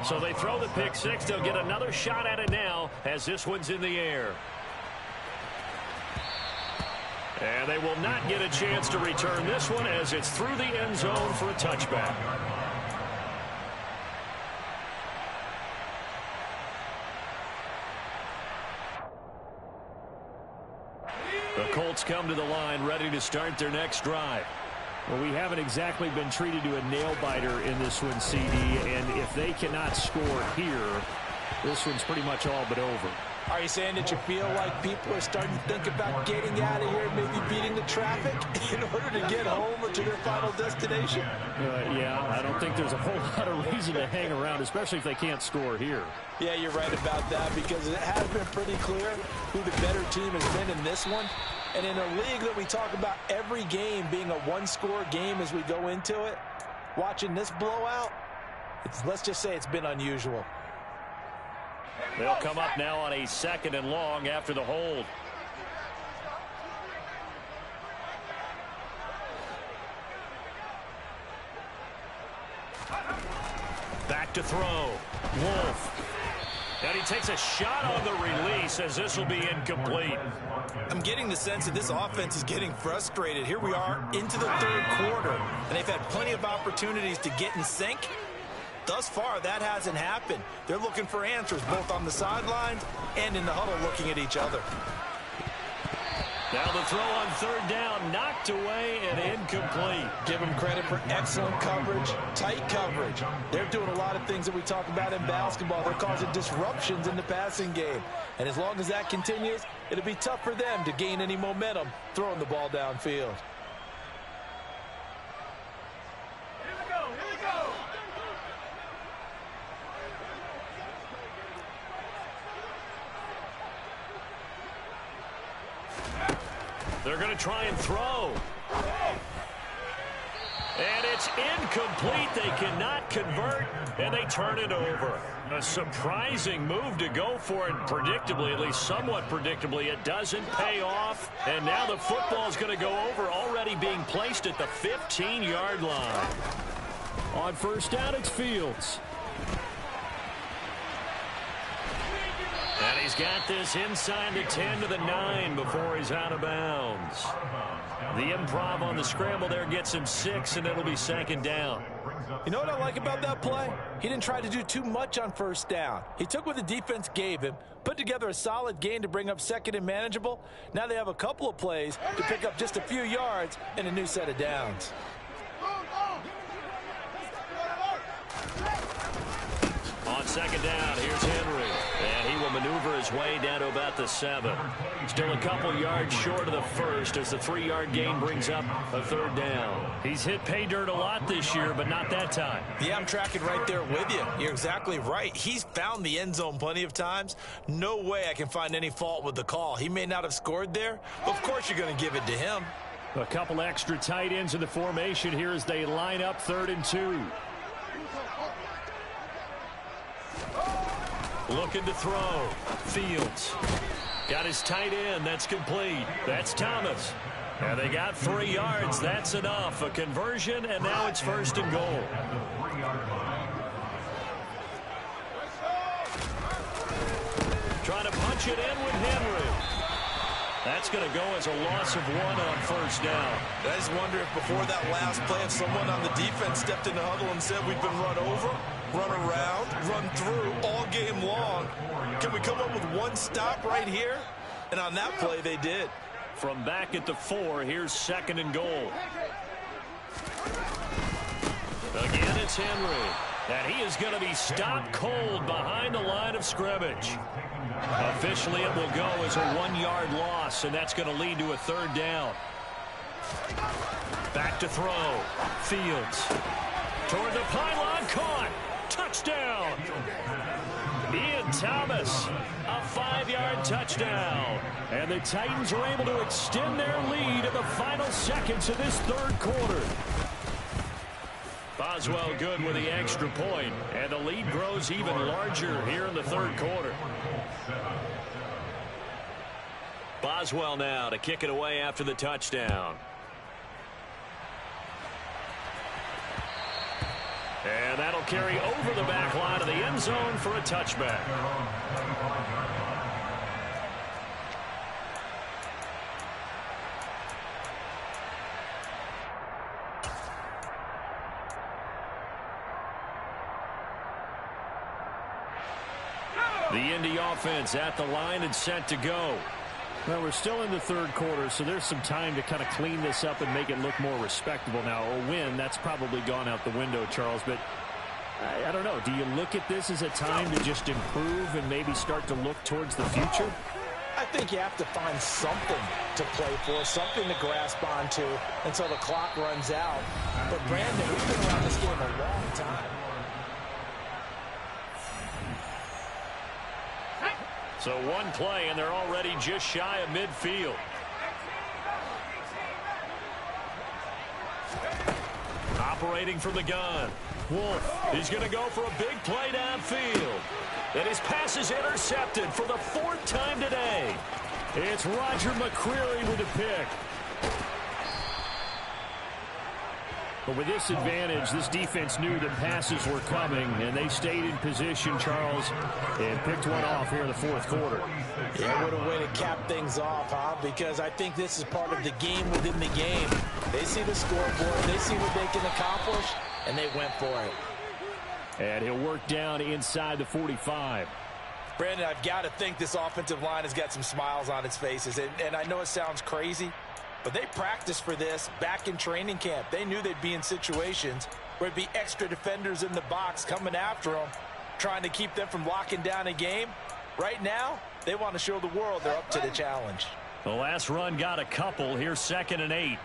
So they throw the pick 6. They'll get another shot at it now as this one's in the air. And they will not get a chance to return this one as it's through the end zone for a touchback. The Colts come to the line ready to start their next drive. Well, we haven't exactly been treated to a nail-biter in this one, CD, and if they cannot score here, this one's pretty much all but over. Are you saying that you feel like people are starting to think about getting out of here, maybe beating the traffic in order to get home or to their final destination? Yeah, I don't think there's a whole lot of reason to hang around, especially if they can't score here. Yeah, you're right about that because it has been pretty clear who the better team has been in this one. And in a league that we talk about every game being a one-score game as we go into it, watching this blowout, let's just say it's been unusual. They'll come up now on a 2nd and long after the hold. Back to throw. Wolf. And he takes a shot on the release as this will be incomplete. I'm getting the sense that this offense is getting frustrated. Here we are into the third quarter, and they've had plenty of opportunities to get in sync. Thus far, that hasn't happened. They're looking for answers both on the sidelines and in the huddle looking at each other. Now the throw on third down, knocked away and incomplete. Give them credit for excellent coverage, tight coverage. They're doing a lot of things that we talk about in basketball. They're causing disruptions in the passing game. And as long as that continues, it'll be tough for them to gain any momentum throwing the ball downfield. They're going to try and throw. And it's incomplete. They cannot convert, and they turn it over. A surprising move to go for it, predictably, at least somewhat predictably. It doesn't pay off, and now the football is going to go over, already being placed at the 15-yard line. On first down, it's Fields. And he's got this inside the 10 to the 9 before he's out of bounds. The improv on the scramble there gets him 6, and it'll be second down. You know what I like about that play? He didn't try to do too much on first down. He took what the defense gave him, put together a solid gain to bring up second and manageable. Now they have a couple of plays to pick up just a few yards and a new set of downs. On second down, here's Henry. And he will maneuver his way down to about the 7. Still a couple yards short of the first as the 3-yard gain brings up a third down. He's hit pay dirt a lot this year, but not that time. Yeah, I'm tracking right there with you. You're exactly right. He's found the end zone plenty of times. No way I can find any fault with the call. He may not have scored there, but of course you're going to give it to him. A couple extra tight ends in the formation here as they line up 3rd and 2. Looking to throw. Fields. Got his tight end. That's complete. That's Thomas. And they got 3 yards. That's enough. A conversion, and now it's 1st and goal. Trying to punch it in with Henry. That's going to go as a loss of 1 on first down. I just wonder if before that last play, if someone on the defense stepped in the huddle and said, we've been run over, run around, run through all game long. Can we come up with one stop right here? And on that play, they did. From back at the 4, here's 2nd and goal. Again, it's Henry. And he is going to be stopped cold behind the line of scrimmage. Officially, it will go as a 1-yard loss, and that's going to lead to a 3rd down. Back to throw. Fields. Toward the pylon, caught. Touchdown. Ian Thomas, a 5-yard touchdown. And the Titans are able to extend their lead in the final seconds of this 3rd quarter. Boswell good with the extra point, and the lead grows even larger here in the 3rd quarter. Boswell now to kick it away after the touchdown. And that'll carry over the back line of the end zone for a touchback. The Indy offense at the line and set to go. Well, we're still in the 3rd quarter, so there's some time to kind of clean this up and make it look more respectable. Now, a win, that's probably gone out the window, Charles, but I don't know. Do you look at this as a time to just improve and maybe start to look towards the future? I think you have to find something to play for, something to grasp onto until the clock runs out. But, Brandon, we've been around this game a long time. So one play, and they're already just shy of midfield. Operating from the gun. Wolf, he's going to go for a big play downfield. And his pass is intercepted for the 4th time today. It's Roger McCreary with the pick. But with this advantage, this defense knew that passes were coming, and they stayed in position, Charles, and picked one off here in the fourth quarter. Yeah, what a way to cap things off, huh? Because I think this is part of the game within the game. They see the scoreboard, they see what they can accomplish, and they went for it. And he'll work down inside the 45. Brandon, I've got to think this offensive line has got some smiles on its faces. And I know it sounds crazy, but they practiced for this back in training camp. They knew they'd be in situations where there'd be extra defenders in the box coming after them, trying to keep them from locking down a game. Right now, they want to show the world they're up to the challenge. The last run got a couple. Here's 2nd and 8.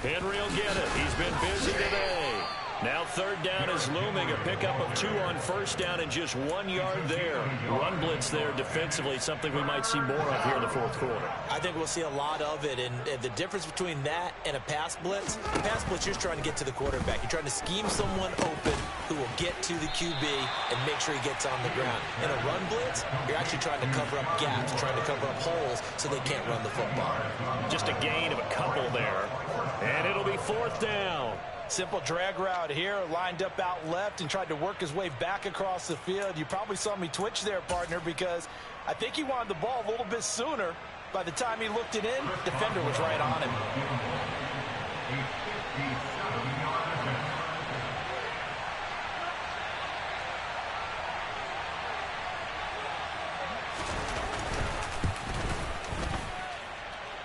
Henry will get it. He's been busy today. Now 3rd down is looming. A pickup of 2 on 1st down and just 1 yard there. Run blitz there defensively, something we might see more of here in the fourth quarter. I think we'll see a lot of it. And the difference between that and a pass blitz, you're trying to get to the quarterback. You're trying to scheme someone open who will get to the QB and make sure he gets on the ground. In a run blitz, you're actually trying to cover up gaps, trying to cover up holes so they can't run the football. Just a gain of a couple there. And it'll be 4th down. Simple drag route here, lined up out left and tried to work his way back across the field. You probably saw me twitch there, partner, because I think he wanted the ball a little bit sooner. By the time he looked it in, defender was right on him.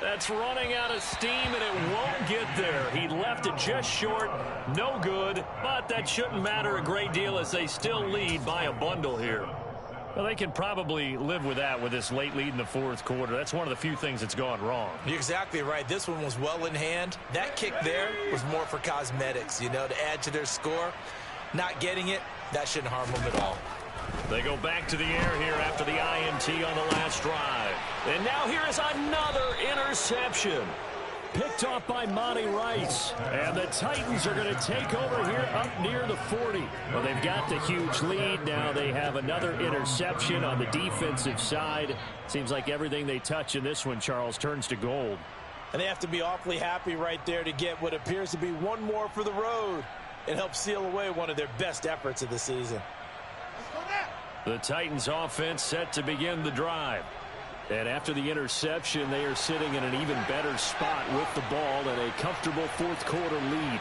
That's running out of steam, and it won't get there. He left it just short. No good, but that shouldn't matter a great deal as they still lead by a bundle here. Well, they can probably live with that with this late lead in the fourth quarter. That's one of the few things that's gone wrong. You're exactly right. This one was well in hand. That kick there was more for cosmetics, to add to their score. Not getting it, that shouldn't harm them at all. They go back to the air here after the INT on the last drive. And now here is another interception. Picked off by Monty Rice. And the Titans are going to take over here up near the 40. Well, they've got the huge lead. Now they have another interception on the defensive side. Seems like everything they touch in this one, Charles, turns to gold. And they have to be awfully happy right there to get what appears to be one more for the road. It helps seal away one of their best efforts of the season. The Titans offense set to begin the drive. And after the interception, they are sitting in an even better spot with the ball and a comfortable fourth quarter lead.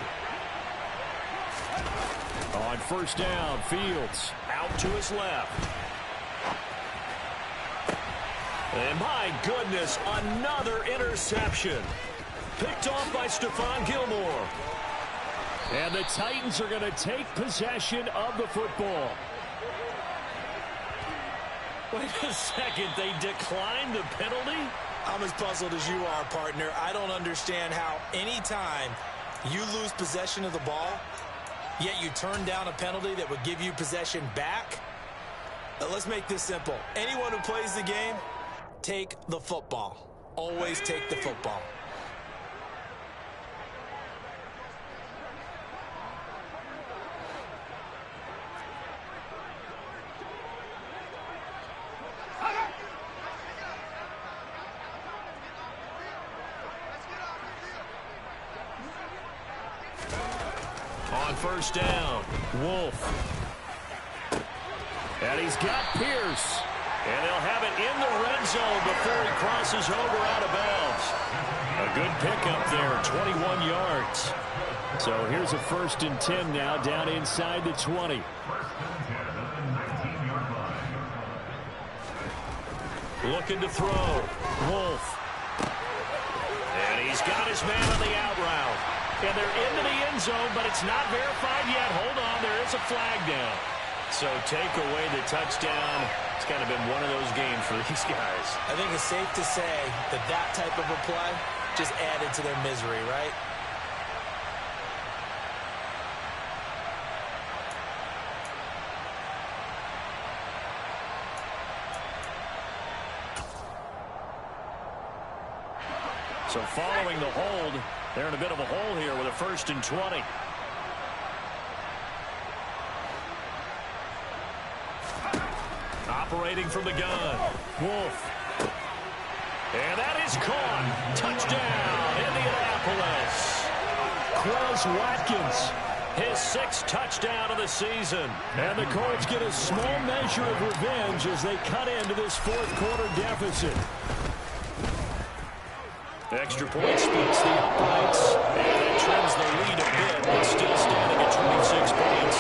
On 1st down, Fields out to his left. And my goodness, another interception. Picked off by Stephon Gilmore. And the Titans are going to take possession of the football. Wait a second, they declined the penalty? I'm as puzzled as you are, partner. I don't understand how any time you lose possession of the ball, yet you turn down a penalty that would give you possession back. Let's make this simple. Anyone who plays the game, take the football. Always take the football. On 1st down, Wolf. And he's got Pierce. And they'll have it in the red zone before he crosses over out of bounds. A good pickup there, 21 yards. So here's a 1st and 10 now down inside the 20. Looking to throw. Wolf. And he's got his man on the out route. And they're into the end zone, but it's not verified yet. Hold on, there is a flag down. So take away the touchdown. It's kind of been one of those games for these guys. I think it's safe to say that that type of a play just added to their misery, right? So following the hold, they're in a bit of a hole here with a 1st and 20. separating from the gun. Wolf. And that is caught. Touchdown, Indianapolis. Quez Watkins. His 6th touchdown of the season. And the Colts get a small measure of revenge as they cut into this fourth-quarter deficit. Extra point speeds the uprights. And it trims the lead a bit, but still standing at 26 points.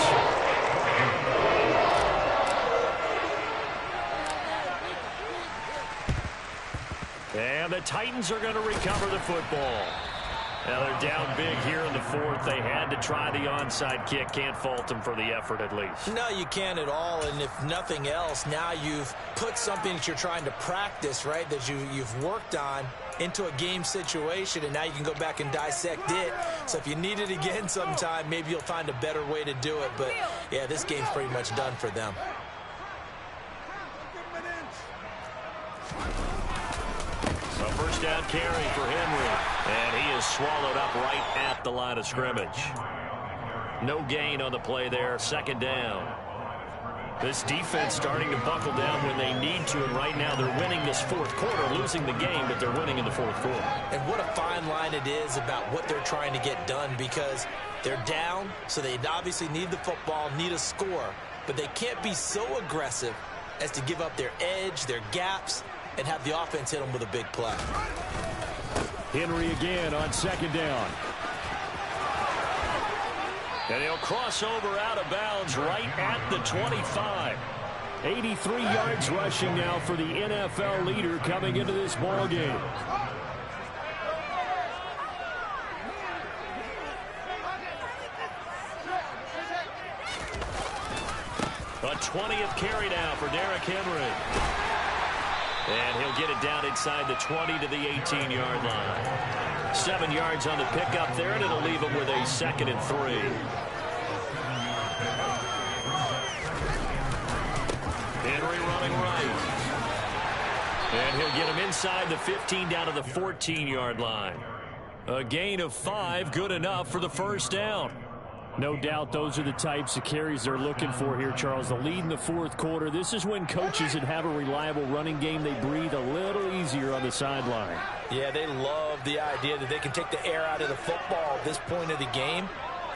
And the Titans are going to recover the football. Now they're down big here in the fourth. They had to try the onside kick. Can't fault them for the effort at least. No, you can't at all. And if nothing else, now you've put something that you're trying to practice, right, that you've worked on into a game situation, and now you can go back and dissect it. So if you need it again sometime, maybe you'll find a better way to do it. But, yeah, this game's pretty much done for them. A first down carry for Henry, and he is swallowed up right at the line of scrimmage. No gain on the play there, 2nd down. This defense starting to buckle down when they need to, and right now they're winning this fourth quarter, losing the game, but they're winning in the fourth quarter. And what a fine line it is about what they're trying to get done, because they're down, so they obviously need the football, need a score, but they can't be so aggressive as to give up their edge, their gaps, and have the offense hit them with a big play. Henry again on 2nd down. And he'll cross over out of bounds right at the 25. 83 yards rushing now for the NFL leader coming into this ball game. A 20th carry now for Derrick Henry. And he'll get it down inside the 20 to the 18-yard line. 7 yards on the pickup there, and it'll leave him with a 2nd and 3. Henry running right. And he'll get him inside the 15 down to the 14-yard line. A gain of 5, good enough for the first down. No doubt those are the types of carries they're looking for here, Charles. The lead in the fourth quarter. This is when coaches that have a reliable running game, they breathe a little easier on the sideline. Yeah, they love the idea that they can take the air out of the football at this point of the game.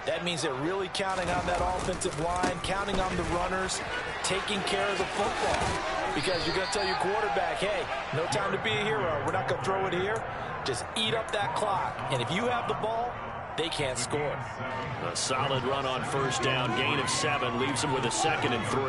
That means they're really counting on that offensive line, counting on the runners, taking care of the football. Because you're going to tell your quarterback, hey, no time to be a hero. We're not going to throw it here. Just eat up that clock. And if you have the ball, they can't score. A solid run on first down. Gain of 7 leaves him with a 2nd and 3.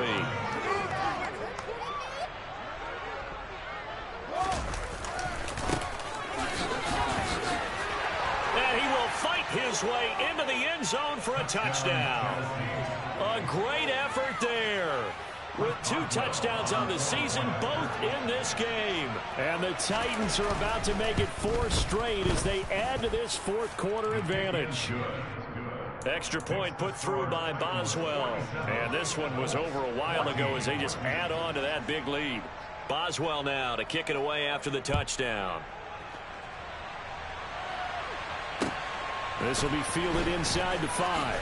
And he will fight his way into the end zone for a touchdown. A great effort there. With 2 touchdowns on the season, both in this game. And the Titans are about to make it 4 straight as they add to this fourth quarter advantage. Extra point put through by Boswell. And this one was over a while ago as they just add on to that big lead. Boswell now to kick it away after the touchdown. This will be fielded inside the 5.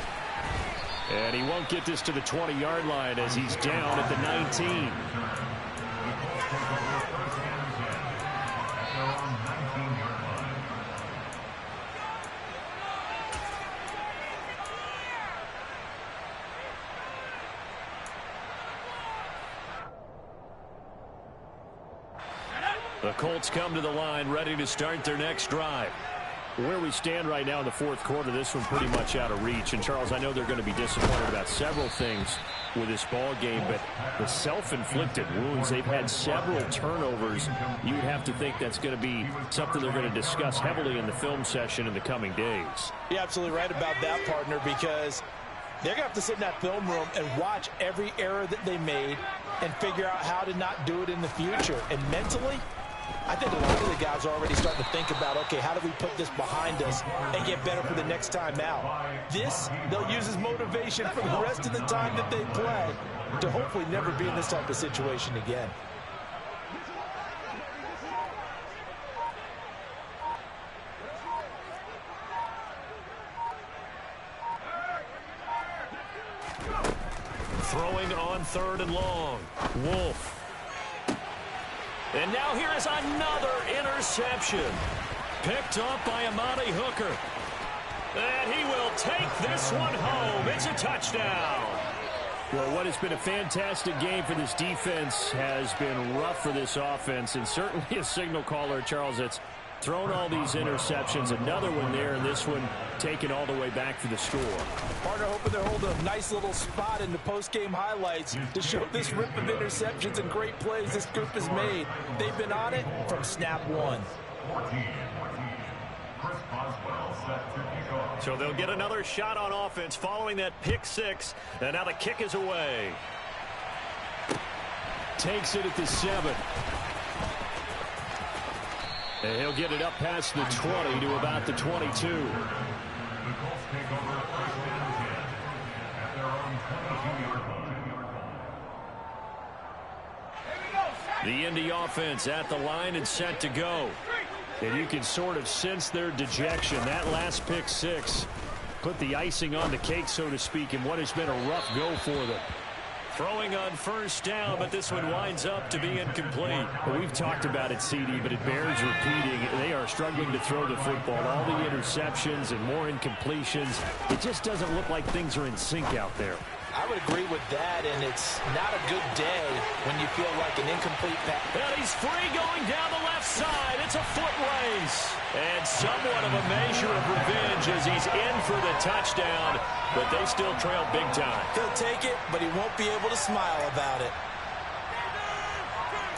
And he won't get this to the 20-yard line as he's down at the 19. The Colts come to the line ready to start their next drive. Where we stand right now in the fourth quarter, this one pretty much out of reach. And, Charles, I know they're going to be disappointed about several things with this ball game, but the self-inflicted wounds, they've had several turnovers. You would have to think that's going to be something they're going to discuss heavily in the film session in the coming days. You're absolutely right about that, partner, because they're going to have to sit in that film room and watch every error that they made and figure out how to not do it in the future. And mentally, I think a lot of the guys are already starting to think about, okay, how do we put this behind us and get better for the next time out? This, they'll use as motivation for the rest of the time that they play to hopefully never be in this type of situation again. Throwing on 3rd and long. Wolf. And now here is another interception. Picked up by Amani Hooker. And he will take this one home. It's a touchdown. Well, what has been a fantastic game for this defense has been rough for this offense, and certainly a signal caller, Charles, that's thrown all these interceptions. Another one there, and this one taken all the way back for the score. Partner hoping they're holding a nice little spot in the post-game highlights to show this rip of interceptions and great plays this group has made. They've been on it from snap one. 14. Chris Boswell set to kick off. So they'll get another shot on offense following that pick six. And now the kick is away. Takes it at the 7. And he'll get it up past the 20 to about the 22. The Colts take over first and 10 at their own 22-yard line. The Indy offense at the line and set to go. And you can sort of sense their dejection. That last pick six put the icing on the cake, so to speak, in what has been a rough go for them. Throwing on first down, but this one winds up to be incomplete. Well, we've talked about it, CD, but it bears repeating. They are struggling to throw the football. All the interceptions and more incompletions. It just doesn't look like things are in sync out there. I would agree with that, and it's not a good day when you feel like an incomplete pass. And he's free going down the left side. It's a foot race. And somewhat of a measure of revenge as he's in for the touchdown, but they still trail big time. He'll take it, but he won't be able to smile about it.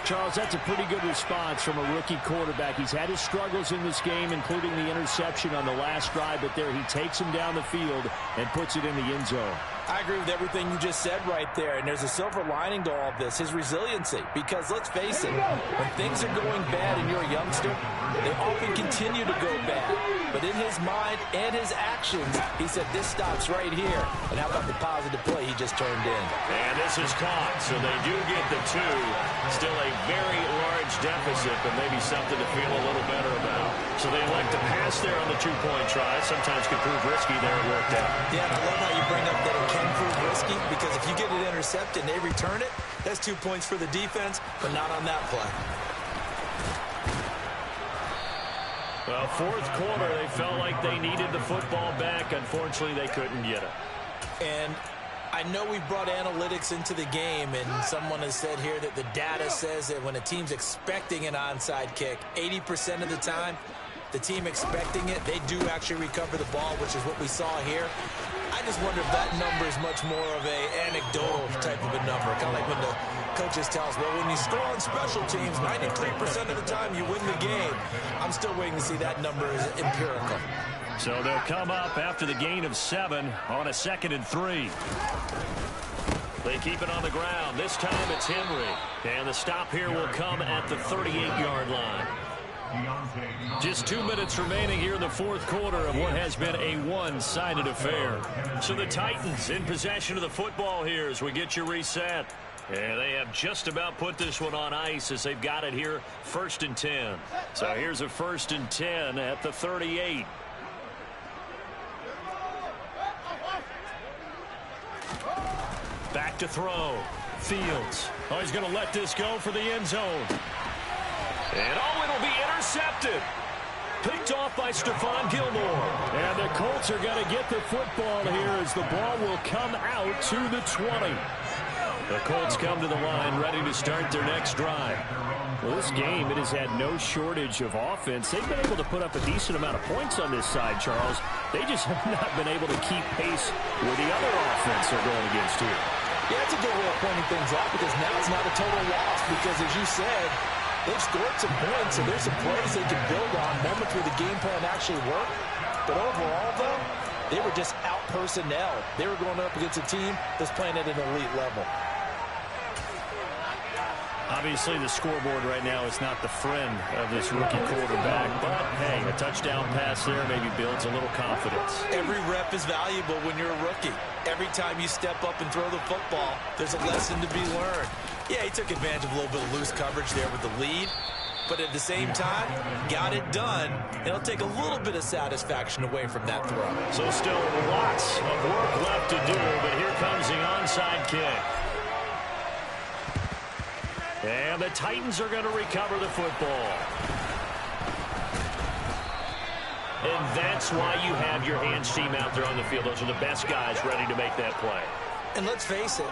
Charles, that's a pretty good response from a rookie quarterback. He's had his struggles in this game, including the interception on the last drive, but there he takes him down the field and puts it in the end zone. I agree with everything you just said right there, and there's a silver lining to all of this, his resiliency. Because let's face it, when things are going bad and you're a youngster, they often continue to go bad. But in his mind and his actions, he said this stops right here. And how about the positive play he just turned in? And this is caught, so they do get the 2. Still a very large deficit, but maybe something to feel a little better about. So they elect to pass there on the 2-point try. Sometimes can prove risky there. It worked out. Yeah, and I love how you bring up that it can prove risky, because if you get it intercepted and they return it, that's 2 points for the defense, but not on that play. Well, fourth quarter, they felt like they needed the football back. Unfortunately, they couldn't get it. And I know we brought analytics into the game, and someone has said here that the data says that when a team's expecting an onside kick, 80% of the time, the team expecting it, they do actually recover the ball, which is what we saw here. I just wonder if that number is much more of a anecdotal type of a number, kind of like when the coaches tell us, well, when you score on special teams, 93% of the time you win the game. I'm still waiting to see that number is empirical. So they'll come up after the gain of 7 on a 2nd and 3. They keep it on the ground. This time it's Henry. And the stop here will come at the 38-yard line. Just 2 minutes remaining here in the fourth quarter of what has been a one-sided affair. So the Titans in possession of the football here as we get you reset. And they have just about put this one on ice as they've got it here, 1st and 10. So here's a 1st and 10 at the 38. Back to throw. Fields. Oh, he's going to let this go for the end zone. And oh, it'll be intercepted. Picked off by Stephon Gilmore. And the Colts are going to get the football here as the ball will come out to the 20. The Colts come to the line ready to start their next drive. Well, this game, it has had no shortage of offense. They've been able to put up a decent amount of points on this side, Charles. They just have not been able to keep pace with the other offense they're going against here. Yeah, it's a good way of pointing things out, because now it's not a total loss, because as you said, they've scored some points, and there's some plays they can build on, moments where the game plan actually worked. But overall, though, they were just out personnel. They were going up against a team that's playing at an elite level. Obviously, the scoreboard right now is not the friend of this rookie quarterback. But, hey, a touchdown pass there maybe builds a little confidence. Every rep is valuable when you're a rookie. Every time you step up and throw the football, there's a lesson to be learned. Yeah, he took advantage of a little bit of loose coverage there with the lead. But at the same time, got it done. It'll take a little bit of satisfaction away from that throw. So still lots of work left to do, but here comes the onside kick. And the Titans are going to recover the football. And that's why you have your hands team out there on the field. Those are the best guys ready to make that play. And let's face it,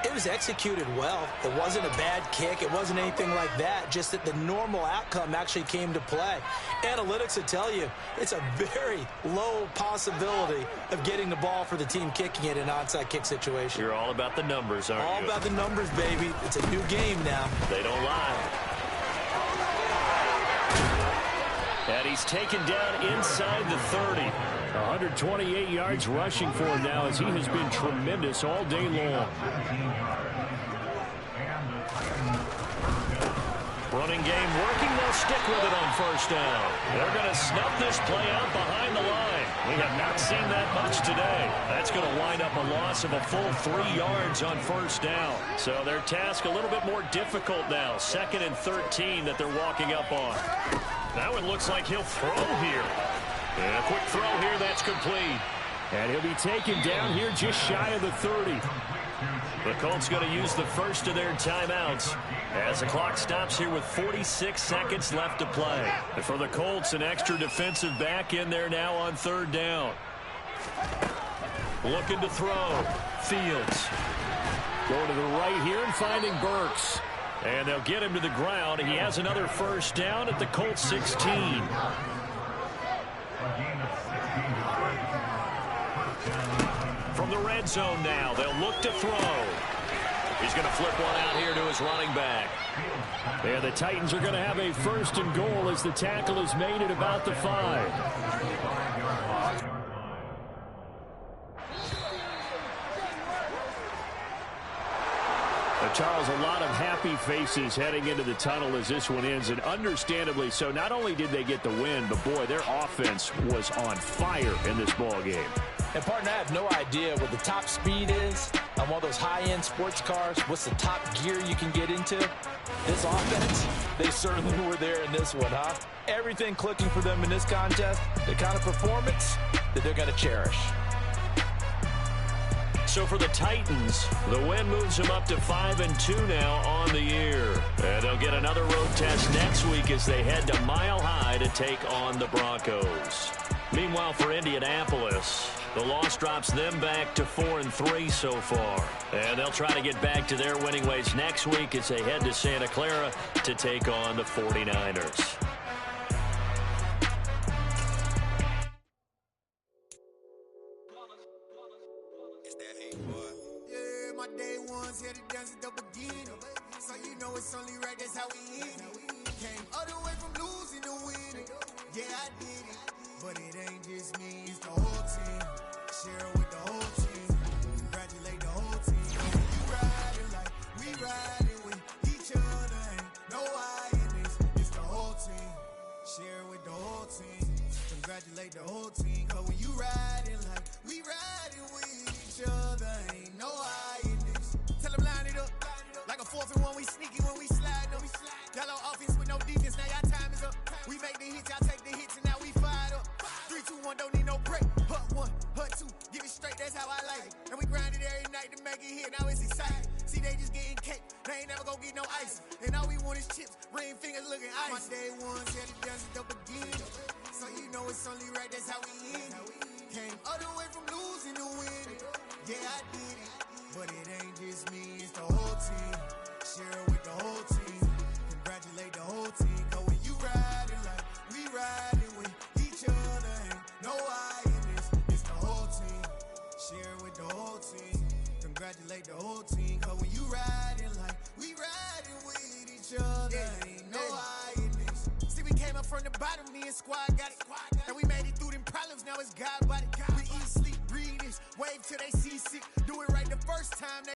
it was executed well. It wasn't a bad kick. It wasn't anything like that. Just that the normal outcome actually came to play. Analytics will tell you it's a very low possibility of getting the ball for the team kicking it in an onside kick situation. You're all about the numbers, aren't you? All about the numbers, baby. It's a new game now. They don't lie. And he's taken down inside the 30. 128 yards rushing for him now as he has been tremendous all day long. Running game working. They'll stick with it on first down. They're going to snub this play out behind the line. We have not seen that much today. That's going to wind up a loss of a full 3 yards on first down. So their task a little bit more difficult now. 2nd and 13 that they're walking up on. Now it looks like he'll throw here. And a quick throw here, that's complete. And he'll be taken down here just shy of the 30. The Colts going to use the first of their timeouts as the clock stops here with 46 seconds left to play. And for the Colts, an extra defensive back in there now on 3rd down. Looking to throw. Fields. Going to the right here and finding Burks. And they'll get him to the ground. He has another first down at the Colts 16. From the red zone now, they'll look to throw. He's going to flip one out here to his running back. And the Titans are going to have a 1st and goal as the tackle is made at about the 5. Charles, a lot of happy faces heading into the tunnel as this one ends, and understandably so. Not only did they get the win, but boy, their offense was on fire in this ball game. And partner, I have no idea what the top speed is on one of those high-end sports cars. What's the top gear you can get into? This offense, they certainly were there in this one, huh? Everything clicking for them in this contest, the kind of performance that they're going to cherish. So for the Titans, the win moves them up to 5-2 now on the year. And they'll get another road test next week as they head to Mile High to take on the Broncos. Meanwhile, for Indianapolis, the loss drops them back to 4-3 so far. And they'll try to get back to their winning ways next week as they head to Santa Clara to take on the 49ers. Yeah, my day ones here to dance at the beginning. So you know it's only right, that's how we end it. Came all the way from losing to winning. Yeah, I did it. But it ain't just me, it's the whole team. Share it with the whole team. Congratulate the whole team. You riding like we riding with each other. Ain't no I in this, it's the whole team. Share it with the whole team. Congratulate the whole team. Cause when you riding like we riding with each other. Ain't no I in this. Tell them line it up. Like a 4th and 1, we sneaky when we slide them. Yellow offense with no defense, now y'all time is up. We make the hits, y'all take the hits, and now we fired up. 3, 2, 1, don't need no break. Hut 1, hut 2, give it straight, that's how I like it. And we grind it every night to make it hit, now it's exciting. See, they just getting cake, they ain't never gonna get no ice. And all we want is chips, ring fingers looking ice. My day ones here to dance at the beginning. So you know it's only right, that's how we end it. Came all the way from losing to winning. Yeah, I did it. But it ain't just me, it's the whole team. Share it with the whole team. Congratulate the whole team. Cause when you riding like we riding with each other. Ain't no I in this, it's the whole team. Share it with the whole team. Congratulate the whole team. Cause when you riding like we riding with each other. Ain't no I in this. See, we came up from the bottom, me and squad got it. And we made it through them problems, now it's God body. We eat, sleep, breathe this. Wave till they see sick. Do it right the first time.